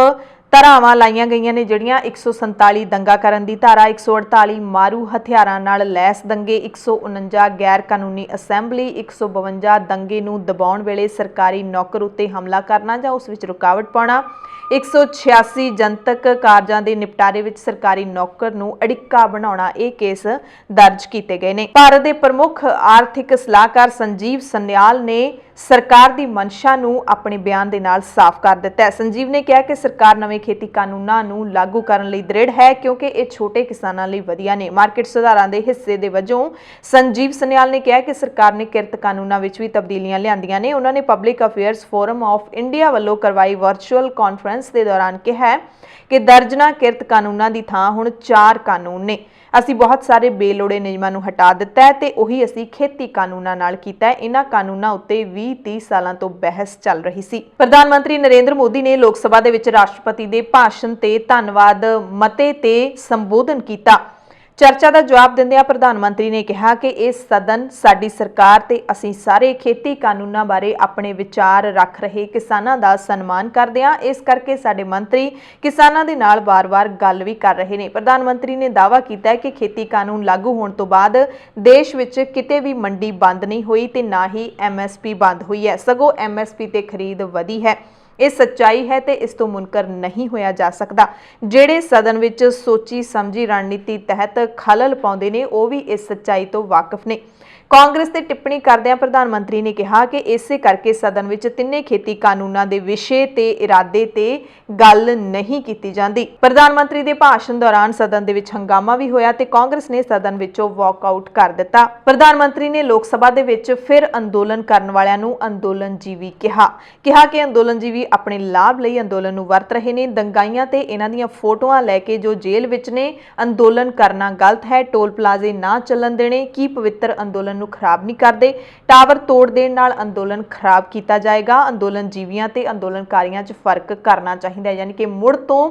ਧਾਰਾਵਾਂ ਲਾਈਆਂ ਗਈਆਂ ਨੇ ਜਿਹੜੀਆਂ 147 ਦੰਗਾ ਕਰਨ ਦੀ ਧਾਰਾ, 148 ਮਾਰੂ ਹਥਿਆਰਾਂ ਨਾਲ ਲੈਸ ਦੰਗੇ, 149 ਗੈਰ ਕਾਨੂੰਨੀ ਅਸੈਂਬਲੀ, 152 ਦੰਗੇ ਨੂੰ ਦਬਾਉਣ ਵੇਲੇ ਸਰਕਾਰੀ ਨੌਕਰ ਉੱਤੇ ਹਮਲਾ ਕਰਨਾ ਜਾਂ ਉਸ ਵਿੱਚ ਰੁਕਾਵਟ ਪਾਉਣਾ, 186 ਜਨਤਕ ਕਾਰਜਾਂ ਦੇ ਨਿਪਟਾਰੇ ਵਿੱਚ ਸਰਕਾਰੀ ਨੌਕਰ ਨੂੰ ਅੜਿੱਕਾ ਬਣਾਉਣਾ ਇਹ ਕੇਸ ਦਰਜ ਕੀਤੇ ਗਏ ਨੇ। ਭਾਰਤ ਦੇ ਪ੍ਰਮੁੱਖ ਆਰਥਿਕ ਸਲਾਹਕਾਰ ਸੰਜੀਵ ਸਨਿਆਲ ਨੇ ਸਰਕਾਰ ਦੀ ਮਨਸ਼ਾ ਨੂੰ ਆਪਣੇ ਬਿਆਨ ਦੇ ਨਾਲ ਸਾਫ਼ ਕਰ ਦਿੱਤਾ ਹੈ। ਸੰਜੀਵ ਨੇ ਕਿਹਾ ਕਿ ਸਰਕਾਰ ਨਵੇਂ ਖੇਤੀ ਕਾਨੂੰਨਾਂ ਨੂੰ ਲਾਗੂ ਕਰਨ ਲਈ ਦ੍ਰਿੜ ਹੈ ਕਿਉਂਕਿ ਇਹ ਛੋਟੇ ਕਿਸਾਨਾਂ ਲਈ ਵਧੀਆ ਨੇ। ਮਾਰਕੀਟ ਸੁਧਾਰਾਂ ਦੇ ਹਿੱਸੇ ਦੇ ਵਜੋਂ ਸੰਜੀਵ ਸਨਿਆਲ ਨੇ ਕਿਹਾ ਕਿ ਸਰਕਾਰ ਨੇ ਕਿਰਤ ਕਾਨੂੰਨਾਂ ਵਿੱਚ ਵੀ ਤਬਦੀਲੀਆਂ ਲਿਆਂਦੀਆਂ ਨੇ। ਉਹਨਾਂ ਨੇ public affairs forum of India ਵੱਲੋਂ ਕਰਵਾਈ ਵਰਚੁਅਲ ਕਾਨਫਰੰਸ ਦੇ ਦੌਰਾਨ ਕਿਹਾ ਕਿ ਦਰਜਨਾ ਕਿਰਤ ਕਾਨੂੰਨਾਂ ਦੀ ਥਾਂ ਹੁਣ 4 ਕਾਨੂੰਨ ਨੇ। ਅਸੀਂ ਬਹੁਤ ਸਾਰੇ ਬੇਲੋੜੇ ਨਿਯਮਾਂ ਨੂੰ ਹਟਾ ਦਿੱਤਾ ਹੈ ਤੇ ਉਹੀ ਅਸੀਂ ਖੇਤੀ ਕਾਨੂੰਨਾਂ ਨਾਲ ਕੀਤਾ ਹੈ। ਇਹਨਾਂ ਕਾਨੂੰਨਾਂ ਉੱਤੇ 20-30 ਸਾਲਾਂ ਤੋਂ ਬਹਿਸ ਚੱਲ ਰਹੀ ਸੀ। ਪ੍ਰਧਾਨ ਮੰਤਰੀ ਨਰਿੰਦਰ ਮੋਦੀ ਨੇ ਲੋਕ ਸਭਾ ਦੇ ਵਿੱਚ ਰਾਸ਼ਟਰਪਤੀ ਦੇ ਭਾਸ਼ਣ ਤੇ ਧੰਨਵਾਦ ਮਤੇ ਤੇ ਸੰਬੋਧਨ ਕੀਤਾ। ਚਰਚਾ ਦਾ ਜਵਾਬ ਦਿੰਦਿਆਂ ਪ੍ਰਧਾਨ ਮੰਤਰੀ ਨੇ ਕਿਹਾ ਕਿ ਇਹ ਸਦਨ ਸਾਡੀ ਸਰਕਾਰ ਤੇ ਅਸੀਂ ਸਾਰੇ ਖੇਤੀ ਕਾਨੂੰਨਾਂ ਬਾਰੇ ਆਪਣੇ ਵਿਚਾਰ ਰੱਖ ਰਹੇ ਕਿਸਾਨਾਂ ਦਾ ਸਨਮਾਨ ਕਰਦੇ ਹਾਂ। ਇਸ ਕਰਕੇ ਸਾਡੇ ਮੰਤਰੀ ਕਿਸਾਨਾਂ ਦੇ ਨਾਲ ਵਾਰ-ਵਾਰ ਗੱਲ ਵੀ ਕਰ ਰਹੇ ਨੇ। ਪ੍ਰਧਾਨ ਮੰਤਰੀ ਨੇ ਦਾਅਵਾ ਕੀਤਾ ਹੈ ਕਿ ਖੇਤੀ ਕਾਨੂੰਨ ਲਾਗੂ ਹੋਣ ਤੋਂ ਬਾਅਦ ਦੇਸ਼ ਵਿੱਚ ਕਿਤੇ ਵੀ ਮੰਡੀ ਬੰਦ ਨਹੀਂ ਹੋਈ ਤੇ ਨਾ ਹੀ MSP ਬੰਦ ਹੋਈ ਹੈ, ਸਗੋਂ MSP ਤੇ ਖਰੀਦ ਵਧੀ ਹੈ। ਇਹ ਸੱਚਾਈ ਹੈ ਤੇ ਇਸ ਤੋਂ ਮੁਨਕਰ ਨਹੀਂ ਹੋਇਆ ਜਾ ਸਕਦਾ। ਜਿਹੜੇ ਸਦਨ ਵਿੱਚ ਸੋਚੀ ਸਮਝੀ ਰਣਨੀਤੀ ਤਹਿਤ ਖਲਲ ਪਾਉਂਦੇ ਨੇ ਉਹ ਵੀ ਇਸ ਸੱਚਾਈ ਤੋਂ ਵਾਕਿਫ ਨੇ। ਕਾਂਗਰਸ ਤੇ ਟਿੱਪਣੀ ਕਰਦਿਆਂ ਪ੍ਰਧਾਨ ਮੰਤਰੀ ਨੇ ਕਿਹਾ ਕਿ ਇਸੇ ਕਰਕੇ ਸਦਨ ਵਿੱਚ ਤਿੰਨੇ ਖੇਤੀ ਕਾਨੂੰਨਾਂ ਦੇ ਵਿਸ਼ੇ ਤੇ ਇਰਾਦੇ ਤੇ ਗੱਲ ਨਹੀਂ ਕੀਤੀ ਜਾਂਦੀ। ਪ੍ਰਧਾਨ ਮੰਤਰੀ ਦੇ ਭਾਸ਼ਣ ਦੌਰਾਨ ਸਦਨ ਦੇ ਵਿੱਚ ਹੰਗਾਮਾ ਵੀ ਹੋਇਆ ਤੇ ਕਾਂਗਰਸ ਨੇ ਸਦਨ ਵਿੱਚੋਂ ਵਾਕਆਊਟ ਕਰ ਦਿੱਤਾ। ਪ੍ਰਧਾਨ ਮੰਤਰੀ ਨੇ ਲੋਕ ਸਭਾ ਦੇ ਵਿੱਚ ਫਿਰ ਅੰਦੋਲਨ ਕਰਨ ਵਾਲਿਆਂ ਨੂੰ ਅੰਦੋਲਨਜੀਵੀ ਕਿਹਾ ਕਿ ਅੰਦੋਲਨਜੀਵੀ ਆਪਣੇ ਲਾਭ ਲਈ ਅੰਦੋਲਨ ਨੂੰ ਵਰਤ ਰਹੇ ਨੇ। ਦੰਗਾਈਆਂ ਤੇ ਇਹਨਾਂ ਦੀਆਂ ਫੋਟੋਆਂ ਲੈ ਕੇ ਜੋ ਜੇਲ੍ਹ ਵਿੱਚ ਨੇ, ਅੰਦੋਲਨ ਕਰਨਾ ਗਲਤ ਹੈ। ਟੋਲ ਪਲਾਜ਼ੇ ਨਾ ਚੱਲਣ ਦੇਣੇ ਕੀ ਪਵਿੱਤਰ ਅੰਦੋਲਨ ਨੂੰ ਖਰਾਬ ਨਹੀਂ ਕਰਦੇ। ਟਾਵਰ ਤੋੜ ਦੇਣ ਨਾਲ ਅੰਦੋਲਨ ਖਰਾਬ ਕੀਤਾ ਜਾਏਗਾ। ਅੰਦੋਲਨਜੀਵੀਆਂ ਤੇ ਅੰਦੋਲਨਕਾਰੀਆਂ 'ਚ ਫਰਕ ਕਰਨਾ ਚਾਹੀਦਾ ਹੈ। ਯਾਨੀ ਕਿ ਮੁੜ ਤੋਂ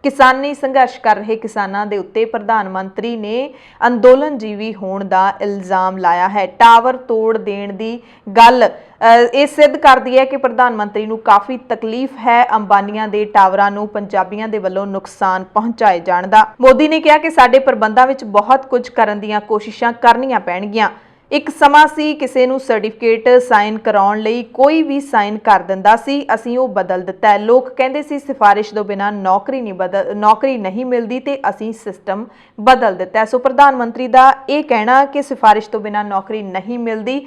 ਕਿਸਾਨੀ ਸੰਘਰਸ਼ ਕਰ ਰਹੇ ਕਿਸਾਨਾਂ ਦੇ ਉੱਤੇ ਪ੍ਰਧਾਨ ਮੰਤਰੀ ਨੇ ਅੰਦੋਲਨਜੀਵੀ ਹੋਣ ਦਾ ਇਲਜ਼ਾਮ ਲਾਇਆ ਹੈ। ਟਾਵਰ ਤੋੜ ਦੇਣ ਦੀ ਗੱਲ ਇਹ ਸਿੱਧ ਕਰਦੀ ਹੈ ਕਿ ਪ੍ਰਧਾਨ ਮੰਤਰੀ ਨੂੰ ਕਾਫੀ ਤਕਲੀਫ ਹੈ ਅੰਬਾਨੀਆਂ ਦੇ ਟਾਵਰਾਂ ਨੂੰ ਪੰਜਾਬੀਆਂ ਦੇ ਵੱਲੋਂ ਨੁਕਸਾਨ ਪਹੁੰਚਾਏ ਜਾਣ ਦਾ। ਮੋਦੀ ਨੇ ਕਿਹਾ ਕਿ ਸਾਡੇ ਪ੍ਰਬੰਧਾਂ ਵਿੱਚ ਬਹੁਤ ਕੁਝ ਕਰਨ ਦੀਆਂ ਕੋਸ਼ਿਸ਼ਾਂ ਕਰਨੀਆਂ ਪੈਣਗੀਆਂ। ਇੱਕ ਸਮਾਂ ਸੀ ਕਿਸੇ ਨੂੰ ਸਰਟੀਫਿਕੇਟ ਸਾਈਨ ਕਰਾਉਣ ਲਈ ਕੋਈ ਵੀ ਸਾਈਨ ਕਰ ਦਿੰਦਾ ਸੀ, ਅਸੀਂ ਉਹ ਬਦਲ ਦਿੱਤਾ ਹੈ। ਲੋਕ ਕਹਿੰਦੇ ਸੀ ਸਿਫਾਰਿਸ਼ ਤੋਂ ਬਿਨਾਂ ਨੌਕਰੀ ਨਹੀਂ ਮਿਲਦੀ ਤੇ ਅਸੀਂ ਸਿਸਟਮ ਬਦਲ ਦਿੱਤਾ ਹੈ। ਸੋ ਪ੍ਰਧਾਨ ਮੰਤਰੀ ਦਾ ਇਹ ਕਹਿਣਾ ਕਿ ਸਿਫਾਰਿਸ਼ ਤੋਂ ਬਿਨਾਂ ਨੌਕਰੀ ਨਹੀਂ ਮਿਲਦੀ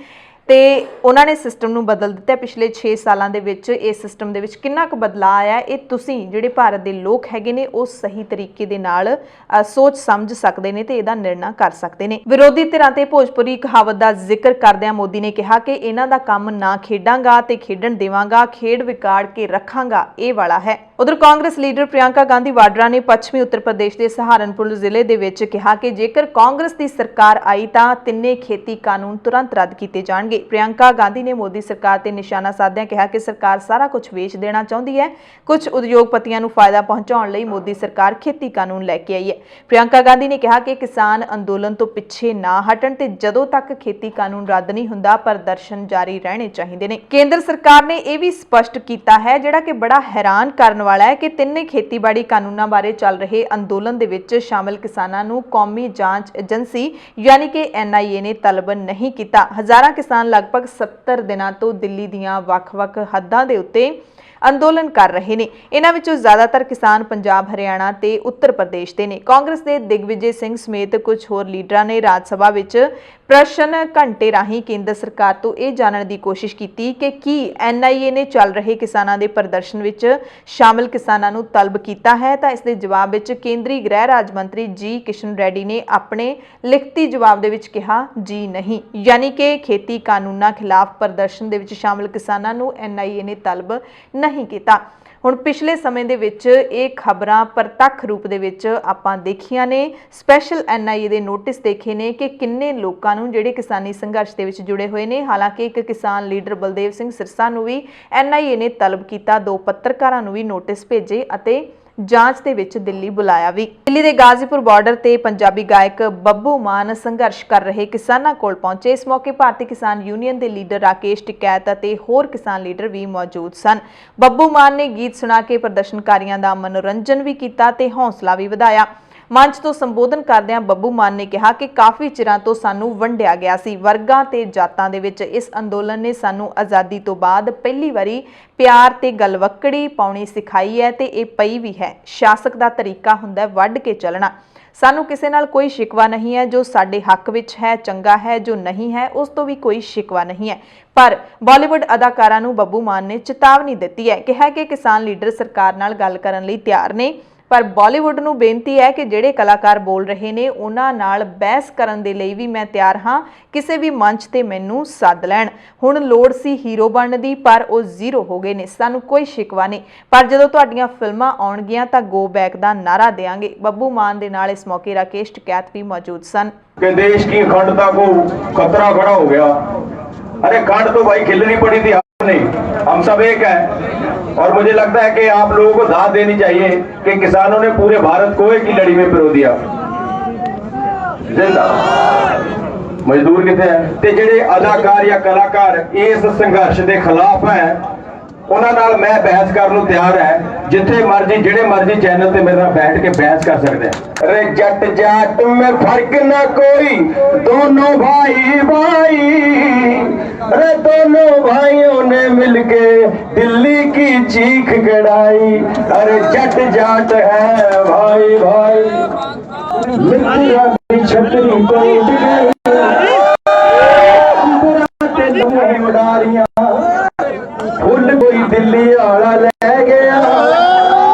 ਤੇ ਉਹਨਾਂ ਨੇ ਸਿਸਟਮ ਨੂੰ ਬਦਲ ਦਿੱਤਾ। ਪਿਛਲੇ 6 ਸਾਲਾਂ ਦੇ ਵਿੱਚ ਇਸ ਸਿਸਟਮ ਦੇ ਵਿੱਚ ਕਿੰਨਾ ਕੁ ਬਦਲਾਅ ਆਇਆ ਇਹ ਤੁਸੀਂ ਜਿਹੜੇ ਭਾਰਤ ਦੇ ਲੋਕ ਹੈਗੇ ਨੇ ਉਹ ਸਹੀ ਤਰੀਕੇ ਦੇ ਨਾਲ ਸੋਚ ਸਮਝ ਸਕਦੇ ਨੇ ਤੇ ਇਹਦਾ ਨਿਰਣਾ ਕਰ ਸਕਦੇ ਨੇ। ਵਿਰੋਧੀ ਧਿਰਾਂ ਤੇ ਭੋਜਪੁਰੀ ਕਹਾਵਤ ਦਾ ਜ਼ਿਕਰ ਕਰਦਿਆਂ ਮੋਦੀ ਨੇ ਕਿਹਾ ਕਿ ਇਹਨਾਂ ਦਾ ਕੰਮ ਨਾ ਖੇਡਾਂਗਾ ਤੇ ਖੇਡਣ ਦੇਵਾਂਗਾ, ਖੇਡ ਵਿਗਾੜ ਕੇ ਰੱਖਾਂਗਾ ਇਹ ਵਾਲਾ ਹੈ। ਉਧਰ ਕਾਂਗਰਸ ਲੀਡਰ ਪ੍ਰਿਯੰਕਾ ਗਾਂਧੀ ਵਾਡਰਾ ਨੇ ਪੱਛਮੀ ਉੱਤਰ ਪ੍ਰਦੇਸ਼ ਦੇ ਸਹਾਰਨਪੁਰ ਜ਼ਿਲ੍ਹੇ ਦੇ ਵਿੱਚ ਕਿਹਾ ਕਿ ਜੇਕਰ ਕਾਂਗਰਸ ਦੀ ਸਰਕਾਰ ਆਈ ਤਾਂ ਤਿੰਨੇ ਖੇਤੀ ਕਾਨੂੰਨ ਤੁਰੰਤ ਰੱਦ ਕੀਤੇ ਜਾਣਗੇ। ਪ੍ਰਿਯੰਕਾ ਗਾਂਧੀ ਨੇ ਮੋਦੀ ਸਰਕਾਰ ਤੇ ਨਿਸ਼ਾਨਾ ਸਾਧਦਿਆਂ ਕਿਹਾ ਕਿ ਸਰਕਾਰ ਸਾਰਾ ਕੁਝ ਵੇਚ ਦੇਣਾ ਚਾਹੁੰਦੀ ਹੈ। ਕੁਝ ਉਦਯੋਗਪਤੀਆਂ ਨੂੰ ਫਾਇਦਾ ਪਹੁੰਚਾਉਣ ਲਈ ਮੋਦੀ ਸਰਕਾਰ ਖੇਤੀ ਕਾਨੂੰਨ ਲੈ ਕੇ ਆਈ ਹੈ। ਪ੍ਰਿਯੰਕਾ ਗਾਂਧੀ ਨੇ ਕਿਹਾ ਕਿ ਕਿਸਾਨ ਅੰਦੋਲਨ ਤੋਂ ਪਿੱਛੇ ਨਾ ਹਟਣ ਤੇ ਜਦੋਂ ਤੱਕ ਖੇਤੀ ਕਾਨੂੰਨ ਰੱਦ ਨਹੀਂ ਹੁੰਦਾ ਪ੍ਰਦਰਸ਼ਨ ਜਾਰੀ ਰਹਿਣੇ ਚਾਹੀਦੇ ਨੇ। ਕੇਂਦਰ ਸਰਕਾਰ ਨੇ ਇਹ ਵੀ ਸਪਸ਼ਟ ਕੀਤਾ ਹੈ ਜਿਹੜਾ ਕਿ ਬੜਾ ਹੈਰਾਨ ਕਰਨ ਵਾਲਾ ਹੈ ਕਿ ਤਿੰਨੇ ਖੇਤੀਬਾੜੀ ਕਾਨੂੰਨਾਂ ਬਾਰੇ ਚੱਲ ਰਹੇ ਅੰਦੋਲਨ ਦੇ ਵਿੱਚ ਸ਼ਾਮਲ ਕਿਸਾਨਾਂ ਨੂੰ ਕੌਮੀ ਜਾਂਚ ਏਜੰਸੀ ਯਾਨੀ ਕਿ NIA ਨੇ ਤਲਬ ਨਹੀਂ ਕੀਤਾ। ਹਜ਼ਾਰਾਂ ਕਿਸਾਨ ਲਗਭਗ 70 ਦਿਨਾਂ ਤੋਂ ਦਿੱਲੀ ਦੀਆਂ ਵੱਖ-ਵੱਖ ਹੱਦਾਂ ਦੇ ਉੱਤੇ ਅੰਦੋਲਨ ਕਰ ਰਹੇ ਨੇ। ਇਹਨਾਂ ਵਿੱਚੋਂ ਜ਼ਿਆਦਾਤਰ ਕਿਸਾਨ ਪੰਜਾਬ, ਹਰਿਆਣਾ ਤੇ ਉੱਤਰ ਪ੍ਰਦੇਸ਼ ਦੇ ਨੇ। ਕਾਂਗਰਸ ਦੇ ਦਿਗਵਿਜੇ ਸਿੰਘ ਸਮੇਤ ਕੁਝ ਹੋਰ ਲੀਡਰਾਂ ਨੇ ਰਾਜ ਸਭਾ ਵਿੱਚ ਪ੍ਰਸ਼ਨ ਘੰਟੇ ਰਾਹੀਂ ਕੇਂਦਰ ਸਰਕਾਰ ਤੋਂ ਇਹ ਜਾਣਨ ਦੀ ਕੋਸ਼ਿਸ਼ ਕੀਤੀ ਕਿ ਕੀ NIA ਨੇ ਚੱਲ ਰਹੇ ਕਿਸਾਨਾਂ ਦੇ ਪ੍ਰਦਰਸ਼ਨ ਵਿੱਚ ਸ਼ਾਮਲ ਕਿਸਾਨਾਂ ਨੂੰ ਤਲਬ ਕੀਤਾ ਹੈ ਤਾਂ ਇਸ ਦੇ ਜਵਾਬ ਵਿੱਚ ਕੇਂਦਰੀ ਗ੍ਰਹਿ ਰਾਜ ਮੰਤਰੀ ਜੀ ਕਿਸ਼ਨ ਰੈਡੀ ਨੇ ਆਪਣੇ ਲਿਖਤੀ ਜਵਾਬ ਦੇ ਵਿੱਚ ਕਿਹਾ ਜੀ ਨਹੀਂ, ਯਾਨੀ ਕਿ ਖੇਤੀ ਕਾਨੂੰਨਾਂ ਖਿਲਾਫ ਪ੍ਰਦਰਸ਼ਨ ਦੇ ਵਿੱਚ ਸ਼ਾਮਲ ਕਿਸਾਨਾਂ ਨੂੰ NIA ਨੇ ਤਲਬ ਨਹੀਂ ਕੀਤਾ। ਹੁਣ ਪਿਛਲੇ ਸਮੇਂ ਦੇ ਵਿੱਚ ਇਹ ਖਬਰਾਂ ਪ੍ਰਤੱਖ ਰੂਪ ਦੇ ਵਿੱਚ ਆਪਾਂ ਦੇਖੀਆਂ ਨੇ। ਸਪੈਸ਼ਲ NIA ਦੇ ਨੋਟਿਸ ਦੇਖੇ ਨੇ ਕਿ ਕਿੰਨੇ ਲੋਕਾਂ ਨੂੰ ਜਿਹੜੇ ਕਿਸਾਨੀ ਸੰਘਰਸ਼ ਦੇ ਵਿੱਚ ਜੁੜੇ ਹੋਏ ਨੇ। ਹਾਲਾਂਕਿ ਇੱਕ ਕਿਸਾਨ ਲੀਡਰ ਬਲਦੇਵ ਸਿੰਘ ਸਿਰਸਾ ਨੂੰ ਵੀ NIA ਨੇ ਤਲਬ ਕੀਤਾ, 2 ਪੱਤਰਕਾਰਾਂ ਨੂੰ ਵੀ ਨੋਟਿਸ ਭੇਜੇ ਅਤੇ ਜਾਂਚ ਦੇ ਵਿੱਚ ਦਿੱਲੀ ਬੁਲਾਇਆ ਵੀ। ਦਿੱਲੀ ਦੇ ਗਾਜ਼ੀਪੁਰ ਬਾਰਡਰ ਤੇ ਪੰਜਾਬੀ ਗਾਇਕ ਬੱਬੂ ਮਾਨ ਸੰਘਰਸ਼ ਕਰ ਰਹੇ ਕਿਸਾਨਾਂ ਕੋਲ ਪਹੁੰਚੇ। ਇਸ ਮੌਕੇ ਭਾਰਤੀ ਕਿਸਾਨ ਯੂਨੀਅਨ ਦੇ ਲੀਡਰ ਰਾਕੇਸ਼ ਟਿਕੈਤ ਅਤੇ ਹੋਰ ਕਿਸਾਨ ਲੀਡਰ ਵੀ ਮੌਜੂਦ ਸਨ। ਬੱਬੂ ਮਾਨ ਨੇ ਗੀਤ ਸੁਣਾ ਕੇ ਪ੍ਰਦਰਸ਼ਨਕਾਰੀਆਂ ਦਾ ਮਨੋਰੰਜਨ ਵੀ ਕੀਤਾ ਤੇ ਹੌਸਲਾ ਵੀ ਵਧਾਇਆ। ਮੰਚ ਤੋਂ ਸੰਬੋਧਨ ਕਰਦਿਆਂ ਬੱਬੂ ਮਾਨ ਨੇ ਕਿਹਾ ਕਿ ਕਾਫੀ ਚਿਰਾਂ ਤੋਂ ਸਾਨੂੰ ਵੰਡਿਆ ਗਿਆ ਸੀ ਵਰਗਾਂ ਤੇ ਜਾਤਾਂ ਦੇ ਵਿੱਚ। ਇਸ ਅੰਦੋਲਨ ਨੇ ਸਾਨੂੰ ਆਜ਼ਾਦੀ ਤੋਂ ਬਾਅਦ ਪਹਿਲੀ ਵਾਰੀ ਪਿਆਰ ਤੇ ਗਲਵੱਕੜੀ ਪਾਉਣੀ ਸਿਖਾਈ ਹੈ ਤੇ ਇਹ ਪਈ ਵੀ ਹੈ। ਸ਼ਾਸਕ ਦਾ ਤਰੀਕਾ ਹੁੰਦਾ ਵੱਢ ਕੇ ਚੱਲਣਾ। ਸਾਨੂੰ ਕਿਸੇ ਨਾਲ ਕੋਈ ਸ਼ਿਕਵਾ ਨਹੀਂ ਹੈ। ਜੋ ਸਾਡੇ ਹੱਕ ਵਿੱਚ ਹੈ ਚੰਗਾ ਹੈ, ਜੋ ਨਹੀਂ ਹੈ ਉਸ ਤੋਂ ਵੀ ਕੋਈ ਸ਼ਿਕਵਾ ਨਹੀਂ ਹੈ। ਪਰ ਬਾਲੀਵੁੱਡ ਅਦਾਕਾਰਾਂ ਨੂੰ ਬੱਬੂ ਮਾਨ ਨੇ ਚੇਤਾਵਨੀ ਦਿੱਤੀ ਹੈ, ਕਿਹਾ ਕਿ ਕਿਸਾਨ ਲੀਡਰ ਸਰਕਾਰ ਨਾਲ ਗੱਲ ਕਰਨ ਲਈ ਤਿਆਰ ਨੇ ਪਰ ਬਾਲੀਵੁੱਡ ਨੂੰ ਬੇਨਤੀ ਹੈ ਕਿ ਜਿਹੜੇ ਕਲਾਕਾਰ ਬੋਲ ਰਹੇ ਨੇ ਉਹਨਾਂ ਨਾਲ ਬਹਿਸ ਕਰਨ ਦੇ ਲਈ ਵੀ ਮੈਂ ਤਿਆਰ ਹਾਂ। ਕਿਸੇ ਵੀ ਮੰਚ ਤੇ ਮੈਨੂੰ ਸੱਦ ਲੈਣ। ਹੁਣ ਲੋੜ ਸੀ ਹੀਰੋ ਬਣਨ ਦੀ ਪਰ ਉਹ ਜ਼ੀਰੋ ਹੋ ਗਏ ਨੇ। ਸਾਨੂੰ ਕੋਈ ਸ਼ਿਕਵਾ ਨਹੀਂ ਪਰ ਜਦੋਂ ਤੁਹਾਡੀਆਂ ਫਿਲਮਾਂ ਆਉਣਗੀਆਂ ਤਾਂ ਗੋ ਬੈਕ ਦਾ ਨਾਰਾ ਦੇਵਾਂਗੇ। ਬੱਬੂ ਮਾਨ ਦੇ ਨਾਲ ਇਸ ਮੌਕੇ ਰਾਕੇਸ਼ ਟਿਕੈਤ ਵੀ ਮੌਜੂਦ ਸਨ। कि देश की अखंडता को खतरा खड़ा हो गया। अरे खंड तो भाई खिलनी पड़ी थी, नहीं, हम सब एक हैं। और मुझे लगता है कि आप लोगों को दाद देनी चाहिए कि किसानों ने पूरे भारत को एक ही लड़ी में पिरो दिया। मजदूर कितने हैं ते जेडे अदाकार या कलाकार इस संघर्ष के खिलाफ है ਉਹਨਾਂ ਨਾਲ ਮੈਂ ਬਹਿਸ ਕਰਨ ਨੂੰ ਤਿਆਰ ਹੈ। ਜਿੱਥੇ ਮਰਜ਼ੀ ਜਿਹੜੇ ਮਰਜ਼ੀ ਚੈਨਲ ਤੇ ਮੇਰੇ ਨਾਲ ਬੈਠ ਕੇ ਬਹਿਸ ਕਰ ਸਕਦੇ हैं। रे जट जाट में फर्क न कोई, दोनों भाई भाई। अरे दोनों भाइयों ने मिलके दिल्ली की चीख कड़ाई, अरे जट जाट है भाई भाई, मित्रा की छतरी टूट गई, अंबरां ते लम्हे उडारियां, फुल कोई दिल्ली आला ले गया,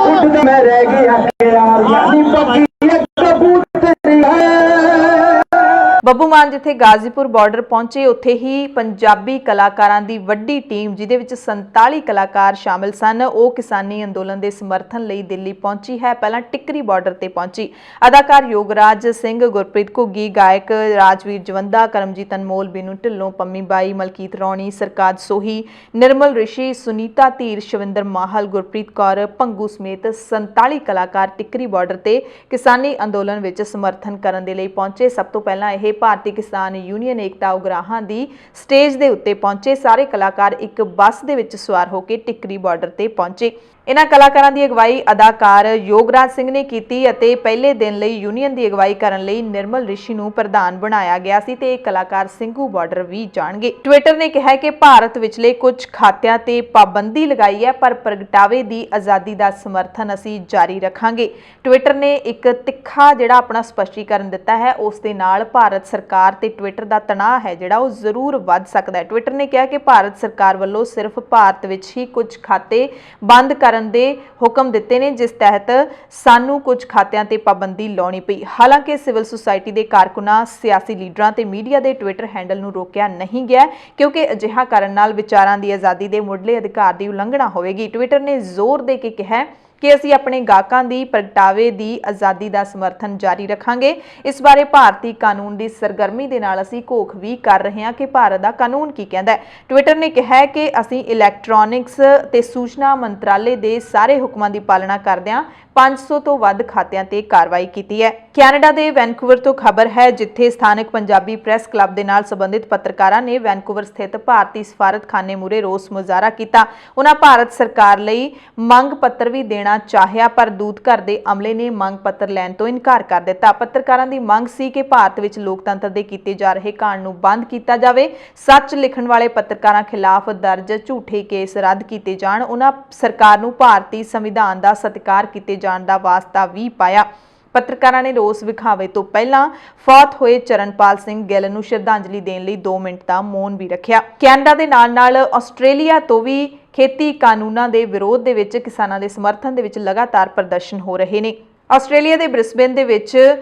उठदा मैं रह गया यार, नी पक्की कबूतरी है। ਬੱਬੂ ਮਾਨ ਜਿੱਥੇ ਗਾਜ਼ੀਪੁਰ ਬਾਰਡਰ ਪਹੁੰਚੇ ਉੱਥੇ ਹੀ ਪੰਜਾਬੀ ਕਲਾਕਾਰਾਂ ਦੀ ਵੱਡੀ ਟੀਮ ਜਿਹਦੇ ਵਿੱਚ 47 ਕਲਾਕਾਰ ਸ਼ਾਮਿਲ ਸਨ ਉਹ ਕਿਸਾਨੀ ਅੰਦੋਲਨ ਦੇ ਸਮਰਥਨ ਲਈ ਦਿੱਲੀ ਪਹੁੰਚੀ ਹੈ। ਪਹਿਲਾਂ ਟਿੱਕਰੀ ਬਾਰਡਰ ਤੇ ਪਹੁੰਚੀ। ਅਦਾਕਾਰ ਯੋਗਰਾਜ ਸਿੰਘ, ਗੁਰਪ੍ਰੀਤ ਘੁੱਗੀ, ਗਾਇਕ ਰਾਜਵੀਰ ਜਵੰਦਾ, ਕਰਮਜੀਤ ਅਨਮੋਲ, ਬੀਨੂ ਢਿੱਲੋਂ, ਪੰਮੀ ਬਾਈ, ਮਲਕੀਤ ਰੌਣੀ, ਸਰਕਾਜ ਸੋਹੀ, ਨਿਰਮਲ ਰਿਸ਼ੀ, ਸੁਨੀਤਾ ਧੀਰ, ਸ਼ਵਿੰਦਰ ਮਾਹਲ, ਗੁਰਪ੍ਰੀਤ ਕੌਰ, ਭੰਗੂ ਸਮੇਤ 47 ਕਲਾਕਾਰ ਟਿੱਕਰੀ ਬਾਰਡਰ ਤੇ ਕਿਸਾਨੀ ਅੰਦੋਲਨ ਵਿੱਚ ਸਮਰਥਨ ਕਰਨ ਦੇ ਲਈ ਪਹੁੰਚੇ। ਸਭ ਤੋਂ ਪਹਿਲਾਂ ਇਹ ਭਾਰਤੀ ਕਿਸਾਨ ਯੂਨੀਅਨ ਏਕਤਾ ਉਗਰਾਹਾਂ ਦੀ ਸਟੇਜ ਦੇ ਉੱਤੇ ਪਹੁੰਚੇ। ਸਾਰੇ ਕਲਾਕਾਰ ਇੱਕ ਬੱਸ ਦੇ ਵਿੱਚ ਸਵਾਰ ਹੋ ਕੇ ਟਿੱਕਰੀ ਬਾਰਡਰ ਤੇ ਪਹੁੰਚੇ। ਇਹਨਾਂ ਕਲਾਕਾਰਾਂ ਦੀ ਅਗਵਾਈ ਅਦਾਕਾਰ ਯੋਗਰਾਜ ਸਿੰਘ ਨੇ ਕੀਤੀ ਅਤੇ ਪਹਿਲੇ ਦਿਨ ਲਈ ਯੂਨੀਅਨ ਦੀ ਅਗਵਾਈ ਕਰਨ ਲਈ ਨਿਰਮਲ ਰਿਸ਼ੀ ਨੂੰ ਪ੍ਰਧਾਨ ਬਣਾਇਆ ਗਿਆ ਸੀ ਤੇ ਇਹ ਕਲਾਕਾਰ ਸਿੰਘੂ ਬਾਰਡਰ ਵੀ ਜਾਣਗੇ। ਟਵਿੱਟਰ ਨੇ ਕਿਹਾ ਕਿ ਭਾਰਤ ਵਿਚਲੇ ਕੁਝ ਖਾਤਿਆਂ ਤੇ ਪਾਬੰਦੀ ਲਗਾਈ ਹੈ ਪਰ ਪ੍ਰਗਟਾਵੇ ਦੀ ਆਜ਼ਾਦੀ ਦਾ ਸਮਰਥਨ ਅਸੀਂ ਜਾਰੀ ਰੱਖਾਂਗੇ। ਟਵਿੱਟਰ ਨੇ ਇੱਕ ਤਿੱਖਾ ਜਿਹੜਾ ਆਪਣਾ ਸਪਸ਼ਟੀਕਰਨ ਦਿੱਤਾ ਹੈ। ਉਸ ਦੇ ਨਾਲ ਭਾਰਤ ਸਰਕਾਰ ਤੇ ਟਵਿੱਟਰ ਦਾ ਤਣਾਅ ਹੈ ਜਿਹੜਾ ਉਹ ਜ਼ਰੂਰ ਵੱਧ ਸਕਦਾ ਹੈ। ਟਵਿੱਟਰ ਨੇ ਕਿਹਾ ਕਿ ਭਾਰਤ ਸਰਕਾਰ ਵੱਲੋਂ ਸਿਰਫ ਭਾਰਤ ਵਿੱਚ ਹੀ ਕੁਝ ਖਾਤੇ ਬੰਦ ਕਰਨ ਦੇ ਹੁਕਮ ਦਿੱਤੇ ਨੇ ਜਿਸ ਤਹਿਤ ਸਾਨੂੰ ਕੁਝ ਖਾਤਿਆਂ ਤੇ ਪਾਬੰਦੀ ਲਾਉਣੀ ਪਈ। ਹਾਲਾਂਕਿ ਸਿਵਲ ਸੁਸਾਇਟੀ ਦੇ ਕਾਰਕੁਨਾਂ, ਸਿਆਸੀ ਲੀਡਰਾਂ ਤੇ ਮੀਡੀਆ ਦੇ ਟਵਿੱਟਰ ਹੈਂਡਲ ਨੂੰ ਰੋਕਿਆ ਨਹੀਂ ਗਿਆ ਕਿਉਂਕਿ ਅਜਿਹਾ ਕਰਨ ਨਾਲ ਵਿਚਾਰਾਂ ਦੀ ਆਜ਼ਾਦੀ ਦੇ ਮੁੱਢਲੇ ਅਧਿਕਾਰ ਦੀ ਉਲੰਘਣਾ ਹੋਵੇਗੀ। ਟਵਿੱਟਰ ਨੇ ਜ਼ੋਰ ਦੇ ਕੇ ਕਿਹਾ ਕਿ ਅਸੀਂ ਆਪਣੇ ਗਾਹਕਾਂ ਦੀ ਪ੍ਰਗਟਾਵੇ ਦੀ ਆਜ਼ਾਦੀ ਦਾ ਸਮਰਥਨ ਜਾਰੀ ਰੱਖਾਂਗੇ। ਇਸ ਬਾਰੇ ਭਾਰਤੀ ਕਾਨੂੰਨ ਦੀ ਸਰਗਰਮੀ ਦੇ ਨਾਲ ਅਸੀਂ ਘੋਖ ਵੀ ਕਰ ਰਹੇ ਹਾਂ ਕਿ ਭਾਰਤ ਦਾ ਕਾਨੂੰਨ ਕੀ ਕਹਿੰਦਾ ਹੈ। ਟਵਿੱਟਰ ਨੇ ਕਿਹਾ ਕਿ ਅਸੀਂ ਇਲੈਕਟ੍ਰੋਨਿਕਸ ਤੇ ਸੂਚਨਾ ਮੰਤਰਾਲੇ ਦੇ ਸਾਰੇ ਹੁਕਮਾਂ ਦੀ ਪਾਲਣਾ ਕਰਦਿਆਂ 500 ਤੋਂ ਵੱਧ ਖਾਤਿਆਂ ਤੇ ਕਾਰਵਾਈ ਕੀਤੀ ਹੈ। ਕੈਨੇਡਾ ਦੇ ਵੈਨਕੂਵਰ ਤੋਂ ਖਬਰ ਹੈ ਜਿੱਥੇ ਸਥਾਨਕ ਪੰਜਾਬੀ ਪ੍ਰੈਸ ਕਲੱਬ ਦੇ ਨਾਲ ਸੰਬੰਧਿਤ ਪੱਤਰਕਾਰਾਂ ਨੇ ਵੈਨਕੂਵਰ ਸਥਿਤ ਭਾਰਤੀ ਸਫਾਰਤਖਾਨੇ ਮੂਹਰੇ ਰੋਸ ਮੁਜ਼ਾਹਰਾ ਕੀਤਾ। ਉਹਨਾਂ ਭਾਰਤ ਸਰਕਾਰ ਲਈ ਮੰਗ ਪੱਤਰ ਵੀ ਦੇਣਾ ਚਾਹਿਆ ਪਰ ਦੂਤ ਘਰ ਦੇ ਅਮਲੇ ਨੇ ਮੰਗ ਪੱਤਰ ਲੈਣ ਤੋਂ ਇਨਕਾਰ ਕਰ ਦਿੱਤਾ। ਪੱਤਰਕਾਰਾਂ ਦੀ ਮੰਗ ਸੀ ਕਿ ਭਾਰਤ ਵਿੱਚ ਲੋਕਤੰਤਰ ਦੇ ਕੀਤੇ ਜਾ ਰਹੇ ਘਾਣ ਨੂੰ ਬੰਦ ਕੀਤਾ ਜਾਵੇ, ਸੱਚ ਲਿਖਣ ਵਾਲੇ ਪੱਤਰਕਾਰਾਂ ਖਿਲਾਫ ਦਰਜ ਝੂਠੇ ਕੇਸ ਰੱਦ ਕੀਤੇ ਜਾਣ। ਉਹਨਾਂ ਸਰਕਾਰ ਨੂੰ ਭਾਰਤੀ ਸੰਵਿਧਾਨ ਦਾ ਸਤਿਕਾਰ ਕੀਤੇ ਜਾਣ ਦਾ ਵਾਸਤਾ ਵੀ ਪਾਇਆ। ਪੱਤਰਕਾਰਾਂ ਨੇ ਰੋਸ ਵਿਖਾਵੇ ਤੋਂ ਪਹਿਲਾਂ ਫੌਤ ਹੋਏ ਚਰਨਪਾਲ ਸਿੰਘ ਗਿੱਲ ਨੂੰ ਸ਼ਰਧਾਂਜਲੀ ਦੇਣ ਲਈ 2 ਮਿੰਟ ਦਾ ਮੌਨ ਵੀ ਰੱਖਿਆ। ਕੈਨੇਡਾ ਦੇ ਨਾਲ-ਨਾਲ ਆਸਟ੍ਰੇਲੀਆ ਤੋਂ ਵੀ ਖੇਤੀ ਕਾਨੂੰਨਾਂ ਦੇ ਵਿਰੋਧ ਦੇ ਵਿੱਚ ਕਿਸਾਨਾਂ ਦੇ ਸਮਰਥਨ ਦੇ ਵਿੱਚ ਲਗਾਤਾਰ ਪ੍ਰਦਰਸ਼ਨ ਹੋ ਰਹੇ ਨੇ। ਆਸਟ੍ਰੇਲੀਆ ਦੇ ਬ੍ਰਿਸਬੇਨ ਦੇ ਵਿੱਚ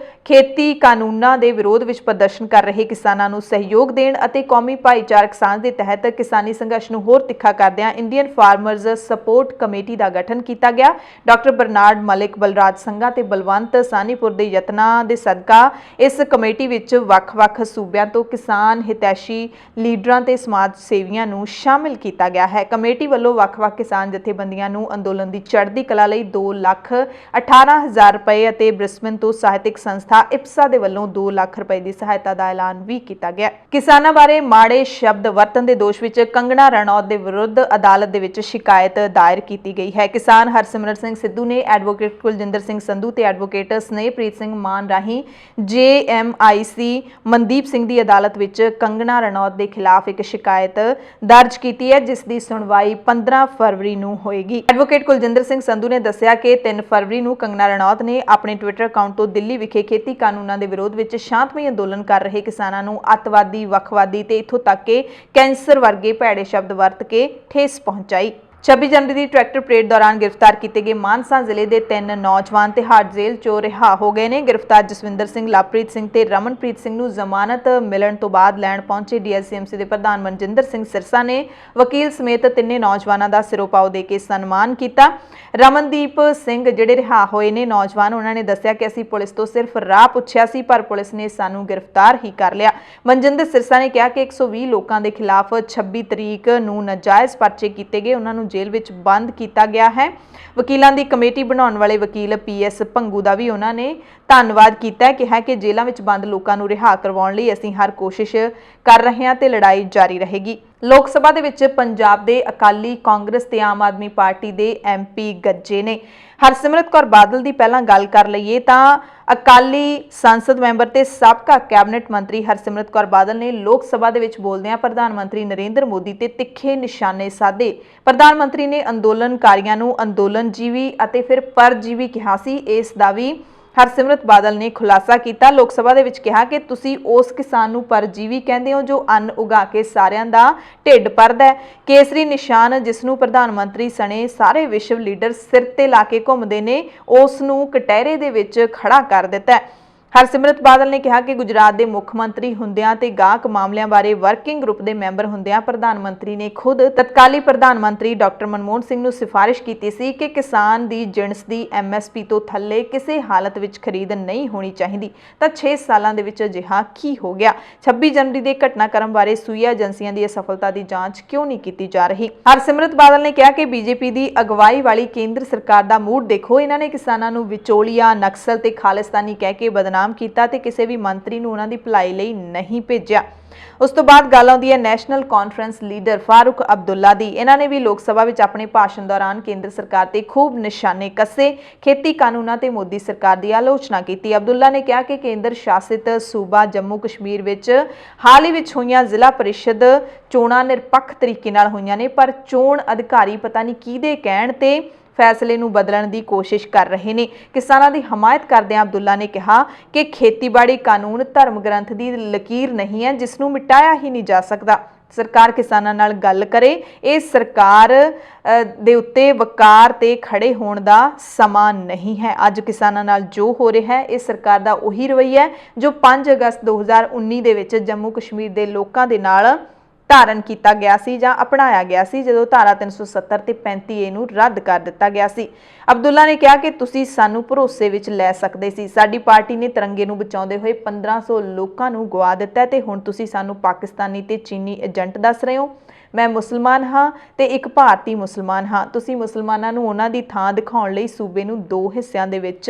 ਖੇਤੀ ਕਾਨੂੰਨਾਂ ਦੇ ਵਿਰੋਧ ਵਿੱਚ ਪ੍ਰਦਰਸ਼ਨ ਕਰ ਰਹੇ ਕਿਸਾਨਾਂ ਨੂੰ ਸਹਿਯੋਗ ਦੇਣ ਅਤੇ ਕੌਮੀ ਭਾਈਚਾਰਕ ਸਾਂਝ ਦੇ ਤਹਿਤ ਕਿਸਾਨੀ ਸੰਘਰਸ਼ ਨੂੰ ਹੋਰ ਤਿੱਖਾ ਕਰਦਿਆਂ ਇੰਡੀਅਨ ਫਾਰਮਰਜ਼ ਸਪੋਰਟ ਕਮੇਟੀ ਦਾ ਗਠਨ ਕੀਤਾ ਗਿਆ। ਡਾਕਟਰ ਬਰਨਾਰਡ ਮਲਿਕ, ਬਲਰਾਜ ਸੰਘਾ ਤੇ ਬਲਵੰਤ ਸਾਨੀਪੁਰ ਦੇ ਯਤਨਾਂ ਦੇ ਸਦਕਾ ਇਸ ਕਮੇਟੀ ਵਿੱਚ ਵੱਖ-ਵੱਖ ਸੂਬਿਆਂ ਤੋਂ ਕਿਸਾਨ ਹਿਤੈਸ਼ੀ ਲੀਡਰਾਂ ਤੇ ਸਮਾਜ ਸੇਵੀਆਂ ਨੂੰ ਸ਼ਾਮਿਲ ਕੀਤਾ ਗਿਆ ਹੈ। ਕਮੇਟੀ ਵੱਲੋਂ ਵੱਖ-ਵੱਖ ਕਿਸਾਨ ਜਥੇਬੰਦੀਆਂ ਨੂੰ ਅੰਦੋਲਨ ਦੀ ਚੜ੍ਹਦੀ ਕਲਾ ਲਈ 2,18,000 ਰੁਪਏ ਅਤੇ ਬ੍ਰਿਸਬੇਨ ਤੋਂ ਸਾਹਿਤਕ ਸੰਸਥਾ ਇਪਸਾ ਦੇ ਵੱਲੋਂ 2 ਲੱਖ ਰੁਪਏ ਦੀ ਸਹਾਇਤਾ ਦਾ ਐਲਾਨ ਵੀ ਕੀਤਾ ਗਿਆ। ਕਿਸਾਨਾਂ ਬਾਰੇ ਮਾੜੇ ਸ਼ਬਦ ਵਰਤਣ ਦੇ ਦੋਸ਼ ਵਿੱਚ ਕੰਗਣਾ ਰਣੌਤ ਦੇ ਵਿਰੁੱਧ ਅਦਾਲਤ ਦੇ ਵਿੱਚ ਸ਼ਿਕਾਇਤ ਦਾਇਰ ਕੀਤੀ ਗਈ ਹੈ। ਕਿਸਾਨ ਹਰਸਿਮਰਤ ਸਿੰਘ ਸਿੱਧੂ ਨੇ ਐਡਵੋਕੇਟ ਕੁਲਜਿੰਦਰ ਸਿੰਘ ਸੰਧੂ ਤੇ ਐਡਵੋਕੇਟ ਸਨੇਹਪ੍ਰੀਤ ਸਿੰਘ ਮਾਨ ਰਾਹੀਂ JMIC ਮਨਦੀਪ ਸਿੰਘ ਦੀ ਅਦਾਲਤ ਵਿੱਚ ਕੰਗਣਾ ਰਣੌਤ ਦੇ ਖਿਲਾਫ ਇੱਕ ਸ਼ਿਕਾਇਤ ਦਰਜ ਕੀਤੀ ਹੈ ਜਿਸ ਦੀ ਸੁਣਵਾਈ 15 ਫਰਵਰੀ ਨੂੰ ਹੋਏਗੀ। ਐਡਵੋਕੇਟ ਕੁਲਜਿੰਦਰ ਸਿੰਘ ਸੰਧੂ ਨੇ ਦੱਸਿਆ ਕਿ 3 ਫਰਵਰੀ ਨੂੰ ਕੰਗਣਾ ਰਣੌਤ ਨੇ ਆਪਣੇ ਟਵਿੱਟਰ ਅਕਾਊਂਟ ਤੋਂ ਦਿੱਲੀ ਵਿਖੇ ਖੇਤੀ ਕਾਨੂੰਨਾਂ ਦੇ ਵਿਰੋਧ ਵਿੱਚ ਸ਼ਾਂਤਮਈ ਅੰਦੋਲਨ ਕਰ ਰਹੇ ਕਿਸਾਨਾਂ ਨੂੰ ਅੱਤਵਾਦੀ, ਵੱਖਵਾਦੀ ਤੇ ਇੱਥੋਂ ਤੱਕ ਕਿ ਕੈਂਸਰ ਵਰਗੇ ਭੈੜੇ ਸ਼ਬਦ ਵਰਤ ਕੇ ਠੇਸ ਪਹੁੰਚਾਈ। 26 ਜਨਵਰੀ ਦੀ ਟਰੈਕਟਰ ਪਰੇਡ ਦੌਰਾਨ ਗ੍ਰਿਫਤਾਰ ਕੀਤੇ ਗਏ ਮਾਨਸਾ ਜ਼ਿਲ੍ਹੇ ਦੇ 3 ਨੌਜਵਾਨ ਤਿਹਾੜ ਜੇਲ੍ਹ ਚੋਂ ਰਿਹਾ ਹੋ ਗਏ ਨੇ। ਗ੍ਰਿਫਤਾਰ ਜਸਵਿੰਦਰ ਸਿੰਘ, ਲਵਪ੍ਰੀਤ ਸਿੰਘ ਤੇ ਰਮਨਪ੍ਰੀਤ ਸਿੰਘ ਨੂੰ ਜ਼ਮਾਨਤ ਮਿਲਣ ਤੋਂ ਬਾਅਦ ਲੈਣ ਪਹੁੰਚੇ DSCMC ਦੇ ਪ੍ਰਧਾਨ ਮਨਜਿੰਦਰ ਸਿੰਘ ਸਿਰਸਾ ਨੇ ਵਕੀਲ ਸਮੇਤ 3 ਨੌਜਵਾਨਾਂ ਦਾ ਸਿਰੋਪਾਓ ਦੇ ਕੇ ਸਨਮਾਨ ਕੀਤਾ। ਰਮਨਦੀਪ ਸਿੰਘ ਜਿਹੜੇ ਰਿਹਾ ਹੋਏ ਨੇ ਨੌਜਵਾਨ, ਉਹਨਾਂ ਨੇ ਦੱਸਿਆ ਕਿ ਅਸੀਂ ਪੁਲਿਸ ਤੋਂ ਸਿਰਫ ਰਾਹ ਪੁੱਛਿਆ ਸੀ ਪਰ ਪੁਲਿਸ ਨੇ ਸਾਨੂੰ ਗ੍ਰਿਫਤਾਰ ਹੀ ਕਰ ਲਿਆ। ਮਨਜਿੰਦਰ ਸਿਰਸਾ ਨੇ ਕਿਹਾ ਕਿ 120 ਲੋਕਾਂ ਦੇ ਖਿਲਾਫ 26 ਤਰੀਕ ਨੂੰ ਨਾਜਾਇਜ਼ ਪਰਚੇ ਕੀਤੇ ਗਏ, ਉਹਨਾਂ ਨੂੰ ਜੇਲ੍ਹ ਵਿੱਚ ਬੰਦ ਕੀਤਾ ਗਿਆ ਹੈ। ਵਕੀਲਾਂ ਦੀ ਕਮੇਟੀ ਬਣਾਉਣ ਵਾਲੇ ਵਕੀਲ PS ਭੰਗੂ ਦਾ ਵੀ ਉਹਨਾਂ ਨੇ ਧੰਨਵਾਦ ਕੀਤਾ ਹੈ। ਕਿਹਾ ਕਿ ਜੇਲ੍ਹਾਂ ਵਿੱਚ ਬੰਦ ਲੋਕਾਂ ਨੂੰ ਰਿਹਾ ਕਰਵਾਉਣ ਲਈ ਅਸੀਂ ਹਰ ਕੋਸ਼ਿਸ਼ ਕਰ ਰਹੇ ਹਾਂ ਤੇ ਲੜਾਈ ਜਾਰੀ ਰਹੇਗੀ। ਲੋਕ ਸਭਾ ਦੇ ਵਿੱਚ ਪੰਜਾਬ ਦੇ ਅਕਾਲੀ, ਕਾਂਗਰਸ ਤੇ ਆਮ ਆਦਮੀ ਪਾਰਟੀ ਦੇ ਐਮਪੀ ਗੱਜੇ ਨੇ। ਹਰਸਿਮਰਤ ਕੌਰ ਬਾਦਲ ਦੀ ਪਹਿਲਾਂ ਗੱਲ ਕਰ ਲਈਏ ਤਾਂ ਅਕਾਲੀ ਸੰਸਦ ਮੈਂਬਰ ਤੇ ਸਾਬਕਾ ਕੈਬਨਿਟ ਮੰਤਰੀ ਹਰਸਿਮਰਤ ਕੌਰ ਬਾਦਲ ਨੇ ਲੋਕ ਸਭਾ ਦੇ ਵਿੱਚ ਬੋਲਦਿਆਂ ਪ੍ਰਧਾਨ ਮੰਤਰੀ ਨਰਿੰਦਰ ਮੋਦੀ ਤੇ ਤਿੱਖੇ ਨਿਸ਼ਾਨੇ ਸਾਧੇ। ਪ੍ਰਧਾਨ ਮੰਤਰੀ ਨੇ ਅੰਦੋਲਨਕਾਰੀਆਂ ਨੂੰ ਅੰਦੋਲਨਜੀਵੀ ਅਤੇ ਫਿਰ ਪਰਜੀਵੀ ਕਿਹਾ ਸੀ। ਇਸ ਦਾ ਵੀ ਹਰਸਿਮਰਤ ਬਾਦਲ ਨੇ ਖੁਲਾਸਾ ਕੀਤਾ। ਲੋਕ ਸਭਾ ਦੇ ਵਿੱਚ ਕਿਹਾ ਕਿ ਤੁਸੀਂ ਉਸ ਕਿਸਾਨ ਨੂੰ ਪਰਜੀਵੀ ਕਹਿੰਦੇ ਹੋ ਜੋ ਅੰਨ ਉਗਾ ਕੇ ਸਾਰਿਆਂ ਦਾ ਢਿੱਡ ਭਰਦਾ ਹੈ। ਕੇਸਰੀ ਨਿਸ਼ਾਨ ਜਿਸ ਨੂੰ ਪ੍ਰਧਾਨ ਮੰਤਰੀ ਸਣੇ ਸਾਰੇ ਵਿਸ਼ਵ ਲੀਡਰ ਸਿਰ ਤੇ ਲਾ ਕੇ ਘੁੰਮਦੇ ਨੇ, ਉਸ ਨੂੰ ਕਟਹਿਰੇ ਦੇ ਵਿੱਚ ਖੜਾ ਕਰ ਦਿੱਤਾ ਹੈ। ਹਰਸਿਮਰਤ ਬਾਦਲ ਨੇ ਕਿਹਾ ਕਿ ਗੁਜਰਾਤ ਦੇ ਮੁੱਖ ਮੰਤਰੀ ਹੁੰਦਿਆਂ ਤੇ ਗਾਹਕ ਮਾਮਲਿਆਂ ਬਾਰੇ ਵਰਕਿੰਗ ਗਰੁੱਪ ਦੇ ਮੈਂਬਰ ਹੁੰਦਿਆਂ ਪ੍ਰਧਾਨ ਮੰਤਰੀ ਨੇ ਖੁਦ ਤਤਕਾਲੀ ਪ੍ਰਧਾਨ ਮੰਤਰੀ ਡਾਕਟਰ ਮਨਮੋਹਨ ਸਿੰਘ ਨੂੰ ਸਿਫਾਰਿਸ਼ ਕੀਤੀ ਸੀ ਕਿ ਕਿਸਾਨ ਦੀ ਜਿਣਸ ਦੀ MSP ਤੋਂ ਥੱਲੇ ਕਿਸੇ ਹਾਲਤ ਵਿੱਚ ਖਰੀਦ ਨਹੀਂ ਹੋਣੀ ਚਾਹੀਦੀ। ਤਾਂ 6 ਸਾਲਾਂ ਦੇ ਵਿੱਚ ਅਜਿਹਾ ਕੀ ਹੋ ਗਿਆ? 26 ਜਨਵਰੀ ਦੇ ਘਟਨਾਕ੍ਰਮ ਬਾਰੇ ਸੂਈਆ ਏਜੰਸੀਆਂ ਦੀ ਅਸਫਲਤਾ ਦੀ ਜਾਂਚ ਕਿਉਂ ਨਹੀਂ ਕੀਤੀ ਜਾ ਰਹੀ? ਹਰਸਿਮਰਤ ਬਾਦਲ ਨੇ ਕਿਹਾ ਕਿ BJP ਦੀ ਅਗਵਾਈ ਵਾਲੀ ਕੇਂਦਰ ਸਰਕਾਰ ਦਾ ਮੂਡ ਦੇਖੋ। ਇਹਨਾਂ ਨੇ ਕਿਸਾਨਾਂ ਨੂੰ ਵਿਚੋਲੀਆ, ਨਕਸਲ ਤੇ ਖਾਲਿਸਤਾਨੀ ਕਹਿ ਕੇ ਬਦਨਾਮ ਕੀਤਾ ਤੇ ਕਿਸੇ ਵੀ ਮੰਤਰੀ ਨੂੰ ਉਹਨਾਂ ਦੀ ਭਲਾਈ ਲਈ ਨਹੀਂ ਭੇਜਿਆ। ਉਸ ਤੋਂ ਬਾਅਦ ਗੱਲ ਆਉਂਦੀ ਹੈ national conference leader Farooq Abdullah ਦੀ। ਇਹਨਾਂ ਨੇ ਵੀ ਲੋਕ ਸਭਾ ਵਿੱਚ ਆਪਣੇ ਭਾਸ਼ਣ ਦੌਰਾਨ ਕੇਂਦਰ ਸਰਕਾਰ ਤੇ ਖੂਬ ਨਿਸ਼ਾਨੇ ਕੱਸੇ, ਖੇਤੀ ਕਾਨੂੰਨਾਂ ਤੇ ਮੋਦੀ ਸਰਕਾਰ ਦੀ ਆਲੋਚਨਾ ਕੀਤੀ। ਅਬਦੁੱਲਾ ਨੇ ਕਿਹਾ ਕਿ ਕੇਂਦਰ ਸ਼ਾਸਿਤ ਸੂਬਾ ਜੰਮੂ ਕਸ਼ਮੀਰ ਵਿੱਚ ਹਾਲ ਹੀ ਵਿੱਚ ਹੋਈਆਂ ਜ਼ਿਲ੍ਹਾ ਪਰਿਸ਼ਦ ਚੋਣਾਂ ਨਿਰਪੱਖ ਤਰੀਕੇ ਨਾਲ ਹੋਈਆਂ ਨੇ, ਪਰ ਚੋਣ ਅਧਿਕਾਰੀ ਪਤਾ ਨਹੀਂ ਕਿਹਦੇ ਕਹਿਣ ਤੇ ਫੈਸਲੇ ਨੂੰ ਬਦਲਣ ਦੀ ਕੋਸ਼ਿਸ਼ ਕਰ ਰਹੇ ਨੇ। ਕਿਸਾਨਾਂ ਦੀ ਹਮਾਇਤ ਕਰਦਿਆਂ ਅਬਦੁੱਲਾ ਨੇ ਕਿਹਾ ਕਿ ਖੇਤੀਬਾੜੀ ਕਾਨੂੰਨ ਧਰਮ ਗ੍ਰੰਥ ਦੀ ਲਕੀਰ ਨਹੀਂ ਹੈ ਜਿਸ ਨੂੰ ਮਿਟਾਇਆ ਹੀ ਨਹੀਂ ਜਾ ਸਕਦਾ। ਸਰਕਾਰ ਕਿਸਾਨਾਂ ਨਾਲ ਗੱਲ ਕਰੇ। ਇਹ ਸਰਕਾਰ ਦੇ ਉੱਤੇ ਵਕਾਰ ਤੇ ਖੜੇ ਹੋਣ ਦਾ ਸਮਾਂ ਨਹੀਂ ਹੈ। ਅੱਜ ਕਿਸਾਨਾਂ ਨਾਲ ਜੋ ਹੋ ਰਿਹਾ ਹੈ ਇਹ ਸਰਕਾਰ ਦਾ ਉਹੀ ਰਵੱਈਆ ਹੈ ਜੋ 5 ਅਗਸਤ 2019 ਦੇ ਵਿੱਚ ਜੰਮੂ ਕਸ਼ਮੀਰ ਦੇ ਲੋਕਾਂ ਦੇ ਨਾਲ ਧਾਰਨ ਕੀਤਾ ਗਿਆ ਸੀ ਜਾਂ ਅਪਣਾਇਆ ਗਿਆ ਸੀ, ਜਦੋਂ ਧਾਰਾ 370 ਤੇ 35A ਨੂੰ ਰੱਦ ਕਰ ਦਿੱਤਾ ਗਿਆ ਸੀ। ਅਬਦੁੱਲਾ ਨੇ ਕਿਹਾ ਕਿ ਤੁਸੀਂ ਸਾਨੂੰ ਭਰੋਸੇ ਵਿੱਚ ਲੈ ਸਕਦੇ ਸੀ। ਸਾਡੀ ਪਾਰਟੀ ਨੇ ਤਿਰੰਗੇ ਨੂੰ ਬਚਾਉਂਦੇ ਹੋਏ 1500 ਲੋਕਾਂ ਨੂੰ ਗਵਾ ਦਿੱਤਾ ਤੇ ਹੁਣ ਤੁਸੀਂ ਸਾਨੂੰ ਪਾਕਿਸਤਾਨੀ ਤੇ ਚੀਨੀ ਏਜੰਟ ਦੱਸ ਰਹੇ ਹੋ। ਮੈਂ ਮੁਸਲਮਾਨ ਹਾਂ ਤੇ ਇੱਕ ਭਾਰਤੀ ਮੁਸਲਮਾਨ ਹਾਂ। ਤੁਸੀਂ ਮੁਸਲਮਾਨਾਂ ਨੂੰ ਉਹਨਾਂ ਦੀ ਥਾਂ ਦਿਖਾਉਣ ਲਈ ਸੂਬੇ ਨੂੰ 2 ਹਿੱਸਿਆਂ ਦੇ ਵਿੱਚ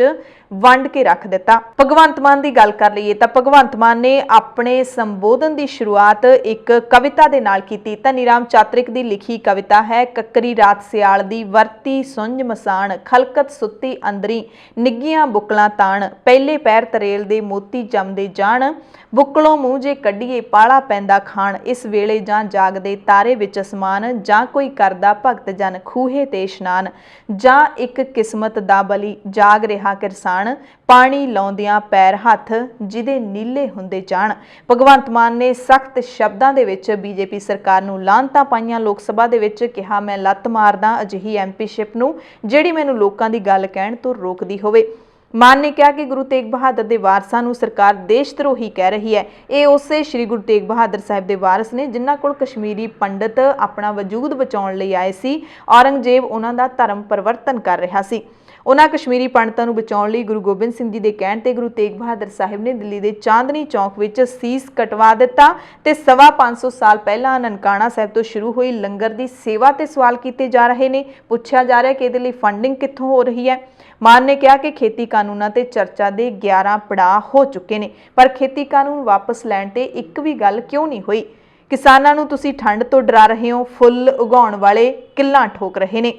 ਵੰਡ ਕੇ ਰੱਖ ਦਿੱਤਾ। ਭਗਵੰਤ ਮਾਨ ਦੀ ਗੱਲ ਕਰ ਲਈਏ ਤਾਂ ਭਗਵੰਤ ਮਾਨ ਨੇ ਆਪਣੇ ਸੰਬੋਧਨ ਦੀ ਸ਼ੁਰੂਆਤ ਇੱਕ ਕਵਿਤਾ ਦੇ ਨਾਲ ਕੀਤੀ। ਧਨੀ ਰਾਮ ਚਾਤ੍ਰਿਕ ਦੀ ਲਿਖੀ ਕਵਿਤਾ ਹੈ। ਕੱਕਰੀ ਰਾਤ ਸਿਆਲ ਦੀ ਵਰਤੀ ਸੁੰਝ ਮਸਾਣ, ਖਲਕਤ ਸੁੱਤੀ ਅੰਦਰੀ ਨਿੱਗੀਆਂ ਬੁਕਲਾਂ ਤਾਣ, ਪਹਿਲੇ ਪੈਰ ਤਰੇਲ ਦੇ ਮੋਤੀ ਜੰਮਦੇ ਜਾਣ, ਬੁਕਲੋਂ ਮੂੰਹ ਜੇ ਕੱਢੀਏ ਪਾਲਾ ਪੈਂਦਾ ਖਾਣ, ਇਸ ਵੇਲੇ ਜਾਂ ਜਾਗਦੇ ਤਾਰੇ ਵਿੱਚ ਅਸਮਾਨ, ਜਾਂ ਕੋਈ ਕਰਦਾ ਭਗਤ ਜਨ ਖੂਹੇ ਤੇ ਇਸ਼ਨਾਨ, ਜਾਂ ਇੱਕ ਕਿਸਮਤ ਦਾ ਬਲੀ ਜਾਗ ਰਿਹਾ ਕਿਰਸਾਨ, ਪਾਣੀ ਲਾਉਂਦਿਆਂ ਪੈਰ ਹੱਥ ਜਿਹਦੇ ਨੀਲੇ ਹੁੰਦੇ ਜਾਣ। ਭਗਵੰਤ ਮਾਨ ਨੇ ਸਖਤ ਸ਼ਬਦਾਂ ਦੇ ਵਿੱਚ BJP ਸਰਕਾਰ ਨੂੰ ਲਾਹਨਤਾਂ ਪਾਈਆਂ। ਲੋਕ ਸਭਾ ਦੇ ਵਿੱਚ ਕਿਹਾ, ਮੈਂ ਲੱਤ ਮਾਰਦਾ ਅਜਿਹੀ MPਸ਼ਿਪ ਨੂੰ ਜਿਹੜੀ ਮੈਨੂੰ ਲੋਕਾਂ ਦੀ ਗੱਲ ਕਹਿਣ ਤੋਂ ਰੋਕਦੀ ਹੋਵੇ। ਮਾਨ ਨੇ ਕਿਹਾ ਕਿ ਗੁਰੂ ਤੇਗ ਬਹਾਦਰ ਦੇ ਵਾਰਸਾਂ ਨੂੰ ਸਰਕਾਰ ਦੇਸ਼ ਧਰੋਹੀ ਕਹਿ ਰਹੀ ਹੈ। ਇਹ ਉਸੇ ਸ਼੍ਰੀ ਗੁਰੂ ਤੇਗ ਬਹਾਦਰ ਸਾਹਿਬ ਦੇ ਵਾਰਸ ਨੇ ਜਿਨ੍ਹਾਂ ਕੋਲ ਕਸ਼ਮੀਰੀ ਪੰਡਤ ਆਪਣਾ ਵਜੂਦ ਬਚਾਉਣ ਲਈ ਆਏ ਸੀ। ਔਰੰਗਜ਼ੇਬ ਉਹਨਾਂ ਦਾ ਧਰਮ ਪਰਿਵਰਤਨ ਕਰ ਰਿਹਾ ਸੀ। ਉਹਨਾਂ ਕਸ਼ਮੀਰੀ ਪੰਡਤਾਂ ਨੂੰ ਬਚਾਉਣ ਲਈ ਗੁਰੂ ਗੋਬਿੰਦ ਸਿੰਘ ਜੀ ਦੇ ਕਹਿਣ ਤੇ ਗੁਰੂ ਤੇਗ ਬਹਾਦਰ ਸਾਹਿਬ ਨੇ ਦਿੱਲੀ ਦੇ ਚਾਂਦਨੀ ਚੌਕ ਵਿੱਚ ਸੀਸ ਕਟਵਾ ਦਿੱਤਾ ਤੇ 550 ਸਾਲ ਪਹਿਲਾਂ ਨਨਕਾਣਾ ਸਾਹਿਬ ਤੋਂ ਸ਼ੁਰੂ ਹੋਈ ਲੰਗਰ ਦੀ ਸੇਵਾ ਤੇ ਸਵਾਲ ਕੀਤੇ ਜਾ ਰਹੇ ਨੇ। ਪੁੱਛਿਆ ਜਾ ਰਿਹਾ ਕਿ ਇਹਦੇ ਲਈ ਫੰਡਿੰਗ ਕਿੱਥੋਂ ਹੋ ਰਹੀ ਹੈ। ਮਾਨ ਨੇ ਕਿਹਾ ਕਿ ਖੇਤੀ ਕਾਨੂੰਨਾਂ ਤੇ ਚਰਚਾ ਦੇ 11 ਪੜਾਅ ਹੋ ਚੁੱਕੇ ਨੇ, ਪਰ ਖੇਤੀ ਕਾਨੂੰਨ ਵਾਪਸ ਲੈਣ ਤੇ ਇੱਕ ਵੀ ਗੱਲ ਕਿਉਂ ਨਹੀਂ ਹੋਈ? ਕਿਸਾਨਾਂ ਨੂੰ ਤੁਸੀਂ ਠੰਡ ਤੋਂ ਡਰਾ ਰਹੇ ਹੋ। ਫੁੱਲ ਉਗਾਉਣ ਵਾਲੇ ਕਿੱਲਾਂ ਠੋਕ ਰਹੇ ਨੇ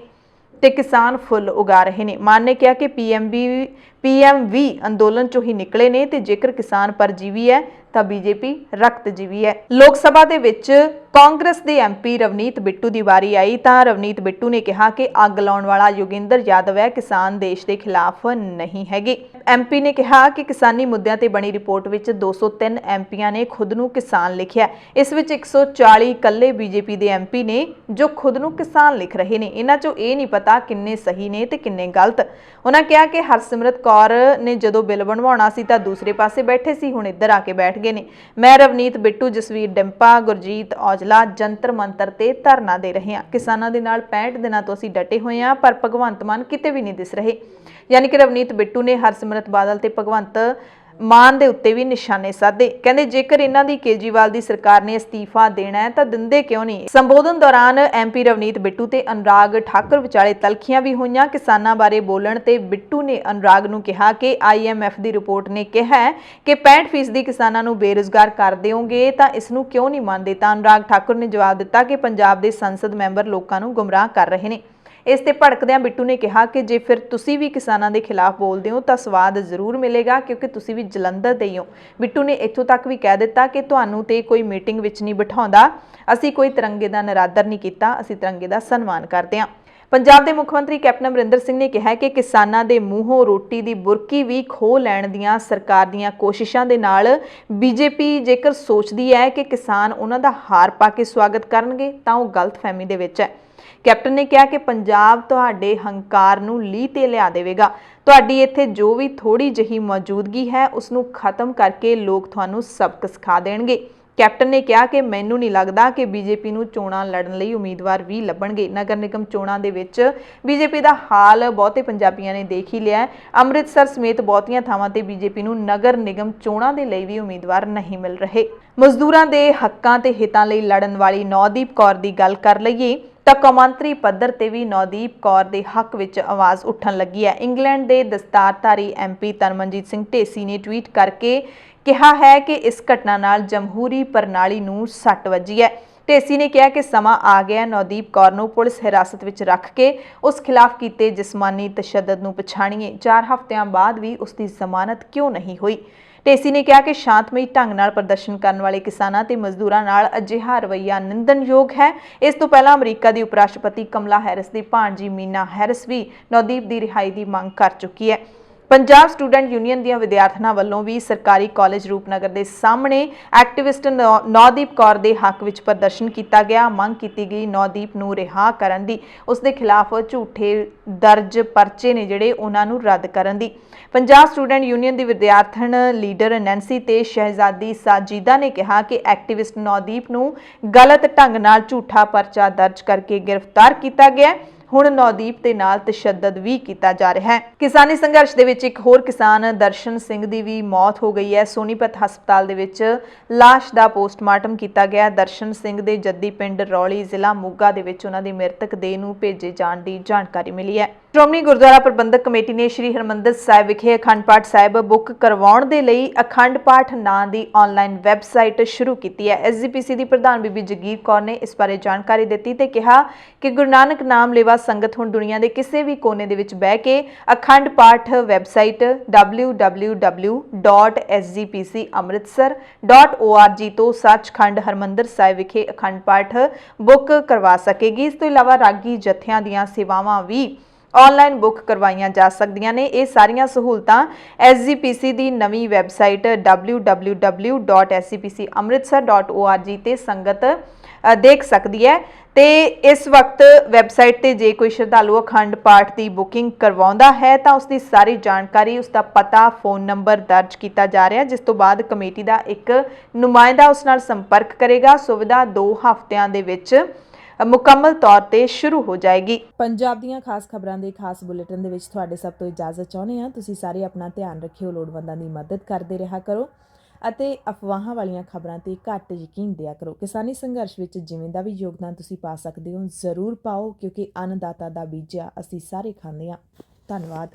ਤੇ ਕਿਸਾਨ ਫੁੱਲ ਉਗਾ ਰਹੇ ਨੇ। ਮਾਨ ਨੇ ਕਿਹਾ ਕਿ PMV ਅੰਦੋਲਨ ਚੋਂ ਹੀ ਨਿਕਲੇ ਨੇ ਤੇ ਜੇਕਰ ਕਿਸਾਨ ਪਰਜੀਵੀ ਹੈ ਤਾਂ BJP ਰਕਤਜੀਵੀ ਹੈ। ਲੋਕ ਸਭਾ ਦੇ ਵਿੱਚ ਕਾਂਗਰਸ ਦੇ MP ਰਵਨੀਤ ਬਿੱਟੂ ਦੀ ਵਾਰੀ ਆਈ ਤਾਂ ਰਵਨੀਤ ਬਿੱਟੂ ਨੇ ਕਿਹਾ ਕਿ ਅੱਗ ਲਾਉਣ ਵਾਲਾ ਯੋਗਿੰਦਰ ਯਾਦਵ ਹੈ, ਕਿਸਾਨ ਦੇਸ਼ ਦੇ ਖਿਲਾਫ ਨਹੀਂ ਹੈਗੇ। MP ਨੇ ਕਿਹਾ ਕਿ ਕਿਸਾਨੀ ਮੁੱਦਿਆਂ ਤੇ ਬਣੀ ਰਿਪੋਰਟ ਵਿੱਚ 203 MPਆਂ ਨੇ ਖੁਦ ਨੂੰ ਕਿਸਾਨ ਲਿਖਿਆ। ਇਸ ਵਿੱਚ 140 ਇਕੱਲੇ BJP ਦੇ MP ਨੇ ਜੋ ਖੁਦ ਨੂੰ ਕਿਸਾਨ ਲਿਖ ਰਹੇ ਨੇ। ਇਹਨਾਂ ਚੋਂ ਇਹ ਨਹੀਂ ਪਤਾ ਕਿੰਨੇ ਸਹੀ ਨੇ ਤੇ ਕਿੰਨੇ ਗਲਤ। ਉਹਨਾਂ ਕਿਹਾ ਕਿ ਹਰਸਿਮਰਤ ਕੌਰ ਨੇ ਜਦੋਂ ਬਿੱਲ ਬਣਵਾਉਣਾ ਸੀ ਤਾਂ ਦੂਸਰੇ ਪਾਸੇ ਬੈਠੇ ਸੀ, ਹੁਣ ਇੱਧਰ ਆ ਕੇ ਬੈਠ ਗਏ ਨੇ। ਮੈਂ ਰਵਨੀਤ ਬਿੱਟੂ, ਜਸਵੀਰ ਡਿੰਪਾ, ਗੁਰਜੀਤ ਔਜਲਾ ਜੰਤਰ ਮੰਤਰ ਤੇ ਧਰਨਾ ਦੇ ਰਹੇ ਹਾਂ। ਕਿਸਾਨਾਂ ਦੇ ਨਾਲ 65 ਦਿਨਾਂ ਤੋਂ ਅਸੀਂ ਡਟੇ ਹੋਏ ਹਾਂ, ਪਰ ਭਗਵੰਤ ਮਾਨ ਕਿਤੇ ਵੀ ਨਹੀਂ ਦਿਸ ਰਹੇ। ਯਾਨੀ ਕਿ ਰਵਨੀਤ ਬਿੱਟੂ ਨੇ ਹਰਸਿਮਰਤ ਬਾਦਲ ਤੇ ਭਗਵੰਤ ਮਾਨ ਦੇ ਉੱਤੇ ਵੀ ਨਿਸ਼ਾਨੇ ਸਾਧੇ। ਕਹਿੰਦੇ ਜੇਕਰ ਇਹਨਾਂ ਦੀ ਕੇਜਰੀਵਾਲ ਦੀ ਸਰਕਾਰ ਨੇ ਅਸਤੀਫਾ ਦੇਣਾ ਹੈ ਤਾਂ ਦਿੰਦੇ ਕਿਉਂ ਨਹੀਂ। ਸੰਬੋਧਨ ਦੌਰਾਨ MP ਰਵਨੀਤ ਬਿੱਟੂ ਤੇ ਅਨੁਰਾਗ ਠਾਕੁਰ ਵਿਚਾਲੇ ਤਲਖੀਆਂ ਵੀ ਹੋਈਆਂ। ਕਿਸਾਨਾਂ ਬਾਰੇ ਬੋਲਣ ਤੇ ਬਿੱਟੂ ਨੇ ਅਨੁਰਾਗ ਨੂੰ ਕਿਹਾ ਕਿ IMF ਦੀ ਰਿਪੋਰਟ ਨੇ ਕਿਹਾ ਹੈ ਕਿ 65% ਕਿਸਾਨਾਂ ਨੂੰ ਬੇਰੁਜ਼ਗਾਰ ਕਰ ਦਿਓਗੇ ਤਾਂ ਇਸ ਨੂੰ ਕਿਉਂ ਨਹੀਂ ਮੰਨਦੇ। ਤਾਂ ਅਨੁਰਾਗ ਠਾਕੁਰ ਨੇ ਜਵਾਬ ਦਿੱਤਾ ਕਿ ਪੰਜਾਬ ਦੇ ਸੰਸਦ ਮੈਂਬਰ ਲੋਕਾਂ ਨੂੰ ਗੁੰਮਰਾਹ ਕਰ ਰਹੇ ਨੇ। ਇਸ ਤੇ ਭੜਕਦਿਆਂ ਬਿੱਟੂ ਨੇ ਕਿਹਾ ਕਿ ਜੇ ਫਿਰ ਤੁਸੀਂ ਵੀ ਕਿਸਾਨਾਂ ਦੇ ਖਿਲਾਫ ਬੋਲਦੇ ਹੋ ਤਾਂ ਸਵਾਦ ਜ਼ਰੂਰ ਮਿਲੇਗਾ ਕਿਉਂਕਿ ਤੁਸੀਂ ਵੀ ਜਲੰਧਰ ਦੇ ਹੀ ਹੋ। ਬਿੱਟੂ ਨੇ ਇੱਥੋਂ ਤੱਕ ਵੀ ਕਹਿ ਦਿੱਤਾ ਕਿ ਤੁਹਾਨੂੰ ਤੇ ਕੋਈ ਮੀਟਿੰਗ ਵਿੱਚ ਨਹੀਂ ਬਿਠਾਉਂਦਾ, ਅਸੀਂ ਕੋਈ ਤਿਰੰਗੇ ਦਾ ਨਿਰਾਦਰ ਨਹੀਂ ਕੀਤਾ, ਅਸੀਂ ਤਿਰੰਗੇ ਦਾ ਸਨਮਾਨ ਕਰਦੇ ਹਾਂ। ਪੰਜਾਬ ਦੇ ਮੁੱਖ ਮੰਤਰੀ ਕੈਪਟਨ ਅਮਰਿੰਦਰ ਸਿੰਘ ਨੇ ਕਿਹਾ ਕਿ ਕਿਸਾਨਾਂ ਦੇ ਮੂੰਹੋਂ ਰੋਟੀ ਦੀ ਬੁਰਕੀ ਵੀ ਖੋਹ ਲੈਣ ਦੀਆਂ ਸਰਕਾਰ ਦੀਆਂ ਕੋਸ਼ਿਸ਼ਾਂ ਦੇ ਨਾਲ BJP ਜੇਕਰ ਸੋਚਦੀ ਹੈ ਕਿ ਕਿਸਾਨ ਉਹਨਾਂ ਦਾ ਹਾਰ ਪਾ ਕੇ ਸਵਾਗਤ ਕਰਨਗੇ ਤਾਂ ਉਹ ਗਲਤਫਹਿਮੀ ਦੇ ਵਿੱਚ ਹੈ। ਕੈਪਟਨ ਨੇ ਕਿਹਾ ਕਿ ਪੰਜਾਬ ਤੁਹਾਡੇ ਹੰਕਾਰ ਨੂੰ ਲੀਹ ਤੇ ਲਿਆ ਦੇਵੇਗਾ। ਤੁਹਾਡੀ ਇੱਥੇ ਜੋ ਵੀ ਥੋੜੀ ਜਿਹੀ ਮੌਜੂਦਗੀ ਹੈ ਉਸ ਨੂੰ ਖਤਮ ਕਰਕੇ ਲੋਕ ਤੁਹਾਨੂੰ ਸਬਕ ਸਿਖਾ ਦੇਣਗੇ। ਕੈਪਟਨ ਨੇ ਕਿਹਾ ਕਿ ਮੈਨੂੰ ਨਹੀਂ ਲੱਗਦਾ ਕਿ BJP ਨੂੰ ਚੋਣਾਂ ਲੜਨ ਲਈ ਉਮੀਦਵਾਰ ਵੀ ਲੱਭਣਗੇ। ਨਗਰ ਨਿਗਮ ਚੋਣਾਂ ਦੇ ਵਿੱਚ BJP ਦਾ ਹਾਲ ਬਹੁਤੇ ਪੰਜਾਬੀਆਂ ਨੇ ਦੇਖ ਹੀ ਲਿਆ ਹੈ। ਅੰਮ੍ਰਿਤਸਰ ਸਮੇਤ ਬਹੁਤੀਆਂ ਥਾਵਾਂ ਤੇ BJP ਨੂੰ ਨਗਰ ਨਿਗਮ ਚੋਣਾਂ ਦੇ ਲਈ ਵੀ ਉਮੀਦਵਾਰ ਨਹੀਂ ਮਿਲ ਰਹੇ। ਮਜ਼ਦੂਰਾਂ ਦੇ ਹੱਕਾਂ ਤੇ ਹਿੱਤਾਂ ਲਈ ਲੜਨ ਵਾਲੀ ਨੌਦੀਪ ਕੌਰ ਦੀ ਗੱਲ ਕਰ ਲਈਏ ਤਾਂ ਕੌਮਾਂਤਰੀ ਪੱਧਰ ਤੇ ਵੀ ਨੌਦੀਪ ਕੌਰ ਦੇ ਹੱਕ ਵਿੱਚ ਆਵਾਜ਼ ਉੱਠਣ ਲੱਗੀ ਹੈ। ਇੰਗਲੈਂਡ ਦੇ ਦਸਤਾਰਧਾਰੀ MP ਤਰਨਮਨਜੀਤ ਸਿੰਘ ਢੇਸੀ ਨੇ ਟਵੀਟ ਕਰਕੇ ਕਿਹਾ ਹੈ ਕਿ ਇਸ ਘਟਨਾ ਨਾਲ ਜਮਹੂਰੀ ਪ੍ਰਣਾਲੀ ਨੂੰ ਸੱਟ ਵੱਜੀ ਹੈ। ਢੇਸੀ ਨੇ ਕਿਹਾ ਕਿ ਸਮਾਂ ਆ ਗਿਆ ਨੌਦੀਪ ਕੌਰ ਨੂੰ ਪੁਲਿਸ ਹਿਰਾਸਤ ਵਿੱਚ ਰੱਖ ਕੇ ਉਸ ਖਿਲਾਫ ਕੀਤੇ ਜਿਸਮਾਨੀ ਤਸ਼ੱਦਦ ਨੂੰ ਪਛਾਣੀਏ। 4 ਹਫ਼ਤਿਆਂ ਬਾਅਦ ਵੀ ਉਸ ਦੀ ਜ਼ਮਾਨਤ ਕਿਉਂ ਨਹੀਂ ਹੋਈ। ਢੇਸੀ ਨੇ ਕਿਹਾ ਕਿ ਸ਼ਾਂਤਮਈ ਢੰਗ ਨਾਲ ਪ੍ਰਦਰਸ਼ਨ ਕਰਨ ਵਾਲੇ ਕਿਸਾਨਾਂ ਤੇ ਮਜ਼ਦੂਰਾਂ ਨਾਲ ਅਜਿਹਾ ਰਵੱਈਆ ਨਿੰਦਣਯੋਗ ਹੈ। ਇਸ ਤੋਂ ਪਹਿਲਾਂ ਅਮਰੀਕਾ ਦੀ ਉਪ ਰਾਸ਼ਟਰਪਤੀ ਕਮਲਾ ਹੈਰਿਸ ਦੀ ਭਾਣਜੀ ਮੀਨਾ ਹੈਰਿਸ ਵੀ ਨੌਦੀਪ ਦੀ ਰਿਹਾਈ ਦੀ ਮੰਗ ਕਰ ਚੁੱਕੀ ਹੈ। ਪੰਜਾਬ ਸਟੂਡੈਂਟ ਯੂਨੀਅਨ ਦੀਆਂ ਵਿਦਿਆਰਥਣਾਂ ਵੱਲੋਂ ਵੀ ਸਰਕਾਰੀ ਕਾਲਜ ਰੂਪਨਗਰ ਦੇ ਸਾਹਮਣੇ ਐਕਟਿਵਿਸਟ ਨੌਦੀਪ ਕੌਰ ਦੇ ਹੱਕ ਵਿੱਚ ਪ੍ਰਦਰਸ਼ਨ ਕੀਤਾ ਗਿਆ। ਮੰਗ ਕੀਤੀ ਗਈ ਨੌਦੀਪ ਨੂੰ ਰਿਹਾ ਕਰਨ ਦੀ, ਉਸ ਦੇ ਖਿਲਾਫ ਝੂਠੇ ਦਰਜ ਪਰਚੇ ਨੇ ਜਿਹੜੇ ਉਹਨਾਂ ਨੂੰ ਰੱਦ ਕਰਨ ਦੀ। ਪੰਜਾਬ ਸਟੂਡੈਂਟ ਯੂਨੀਅਨ ਦੀ ਵਿਦਿਆਰਥਣ ਲੀਡਰ ਨੈਂਸੀ ਤੇ ਸ਼ਹਿਜ਼ਾਦੀ ਸਾਜੀਦਾ ਨੇ ਕਿਹਾ ਕਿ ਐਕਟਿਵਿਸਟ ਨੌਦੀਪ ਨੂੰ ਗਲਤ ਢੰਗ ਨਾਲ ਝੂਠਾ ਪਰਚਾ ਦਰਜ ਕਰਕੇ ਗ੍ਰਿਫਤਾਰ ਕੀਤਾ ਗਿਆ ਹੈ। ਹੁਣ ਨੌਦੀਪ ਦੇ ਨਾਲ ਤਸ਼ੱਦਦ ਵੀ ਕੀਤਾ ਜਾ ਰਿਹਾ ਹੈ। ਕਿਸਾਨੀ ਸੰਘਰਸ਼ ਦੇ ਵਿੱਚ ਇੱਕ ਹੋਰ ਕਿਸਾਨ ਦਰਸ਼ਨ ਸਿੰਘ ਦੀ ਵੀ ਮੌਤ ਹੋ ਗਈ ਹੈ। ਸੋਨੀਪਤ ਹਸਪਤਾਲ ਦੇ ਵਿੱਚ ਲਾਸ਼ ਦਾ ਪੋਸਟਮਾਰਟਮ ਕੀਤਾ ਗਿਆ। ਦਰਸ਼ਨ ਸਿੰਘ ਦੇ ਜੱਦੀ ਪਿੰਡ ਰੌਲੀ ਜ਼ਿਲ੍ਹਾ ਮੋਗਾ ਦੇ ਵਿੱਚ ਉਹਨਾਂ ਦੀ ਮ੍ਰਿਤਕ ਦੇਹ ਨੂੰ ਭੇਜੇ ਜਾਣ ਦੀ ਜਾਣਕਾਰੀ ਮਿਲੀ ਹੈ। ਸ਼੍ਰੋਮਣੀ ਗੁਰਦੁਆਰਾ ਪ੍ਰਬੰਧਕ ਕਮੇਟੀ ਨੇ ਸ੍ਰੀ ਹਰਿਮੰਦਰ ਸਾਹਿਬ ਵਿਖੇ ਅਖੰਡ ਪਾਠ ਸਾਹਿਬ ਬੁੱਕ ਕਰਵਾਉਣ ਦੇ ਲਈ ਅਖੰਡ ਪਾਠ ਨਾਂ ਦੀ ਆਨਲਾਈਨ ਵੈਬਸਾਈਟ ਸ਼ੁਰੂ ਕੀਤੀ ਹੈ। SGPC ਦੀ ਪ੍ਰਧਾਨ ਬੀਬੀ ਜਗੀਰ ਕੌਰ ਨੇ ਇਸ ਬਾਰੇ ਜਾਣਕਾਰੀ ਦਿੱਤੀ ਤੇ ਕਿਹਾ ਕਿ ਗੁਰੂ ਨਾਨਕ ਨਾਮ ਲੈਵਾ ਸੰਗਤ ਹੁਣ ਦੁਨੀਆ ਦੇ ਕਿਸੇ ਵੀ ਕੋਨੇ ਦੇ ਵਿੱਚ ਬਹਿ ਕੇ ਅਖੰਡ ਪਾਠ ਵੈਬਸਾਈਟ www.sgpcamritsar.org ਤੋਂ ਸੱਚਖੰਡ ਹਰਿਮੰਦਰ ਸਾਹਿਬ ਵਿਖੇ ਅਖੰਡ ਪਾਠ ਬੁੱਕ ਕਰਵਾ ਸਕੇਗੀ। ਇਸ ਤੋਂ ਇਲਾਵਾ ਰਾਗੀ ਜਥਿਆਂ ਦੀਆਂ ਸੇਵਾਵਾਂ ਵੀ ਆਨਲਾਈਨ ਬੁੱਕ ਕਰਵਾਈਆਂ ਜਾ ਸਕਦੀਆਂ ਨੇ। ਇਹ ਸਾਰੀਆਂ ਸਹੂਲਤਾਂ SGPC ਦੀ ਨਵੀਂ ਵੈਬਸਾਈਟ www.sgpcamritsar.org ਤੇ ਸੰਗਤ ਦੇਖ ਸਕਦੀ ਹੈ। ਤੇ ਇਸ ਵਕਤ ਵੈਬਸਾਈਟ ਤੇ ਜੇ ਕੋਈ ਸ਼ਰਧਾਲੂ ਅਖੰਡ ਪਾਠ ਦੀ ਬੁਕਿੰਗ ਕਰਵਾਉਂਦਾ ਹੈ ਤਾਂ ਉਸ ਦੀ ਸਾਰੀ ਜਾਣਕਾਰੀ, ਉਸ ਦਾ ਪਤਾ, ਫੋਨ ਨੰਬਰ ਦਰਜ ਕੀਤਾ ਜਾ ਰਿਹਾ, ਜਿਸ ਤੋਂ ਬਾਅਦ ਕਮੇਟੀ ਦਾ ਇੱਕ ਨੁਮਾਇੰਦਾ ਉਸ ਨਾਲ ਸੰਪਰਕ ਕਰੇਗਾ। ਸੁਵਿਧਾ 2 ਹਫ਼ਤਿਆਂ ਦੇ ਵਿੱਚ ਮੁਕੰਮਲ ਤੌਰ ਤੇ ਸ਼ੁਰੂ ਹੋ ਜਾਏਗੀ। ਪੰਜਾਬ ਦੀਆਂ ਖਾਸ ਖਬਰਾਂ ਦੇ ਖਾਸ ਬੁਲੇਟਿਨ ਦੇ ਵਿੱਚ ਤੁਹਾਡੇ ਸਭ ਤੋਂ ਇਜਾਜ਼ਤ ਚਾਹੁੰਦੇ ਹਾਂ। ਤੁਸੀਂ ਸਾਰੇ ਆਪਣਾ ਧਿਆਨ ਰੱਖਿਓ, ਲੋੜਵੰਦਾਂ ਦੀ ਮਦਦ ਕਰਦੇ ਰਿਹਾ ਕਰੋ ਅਤੇ ਅਫਵਾਹਾਂ ਵਾਲੀਆਂ ਖਬਰਾਂ ਤੇ ਘੱਟ ਯਕੀਨ ਦਿਆ ਕਰੋ। ਕਿਸਾਨੀ ਸੰਘਰਸ਼ ਵਿੱਚ ਜਿਵੇਂ ਦਾ ਵੀ ਯੋਗਦਾਨ ਤੁਸੀਂ ਪਾ ਸਕਦੇ ਹੋ ਜ਼ਰੂਰ ਪਾਓ, ਕਿਉਂਕਿ ਅੰਨਦਾਤਾ ਦਾ ਬੀਜਿਆ ਅਸੀਂ ਸਾਰੇ ਖਾਂਦੇ ਹਾਂ। ਧੰਨਵਾਦ।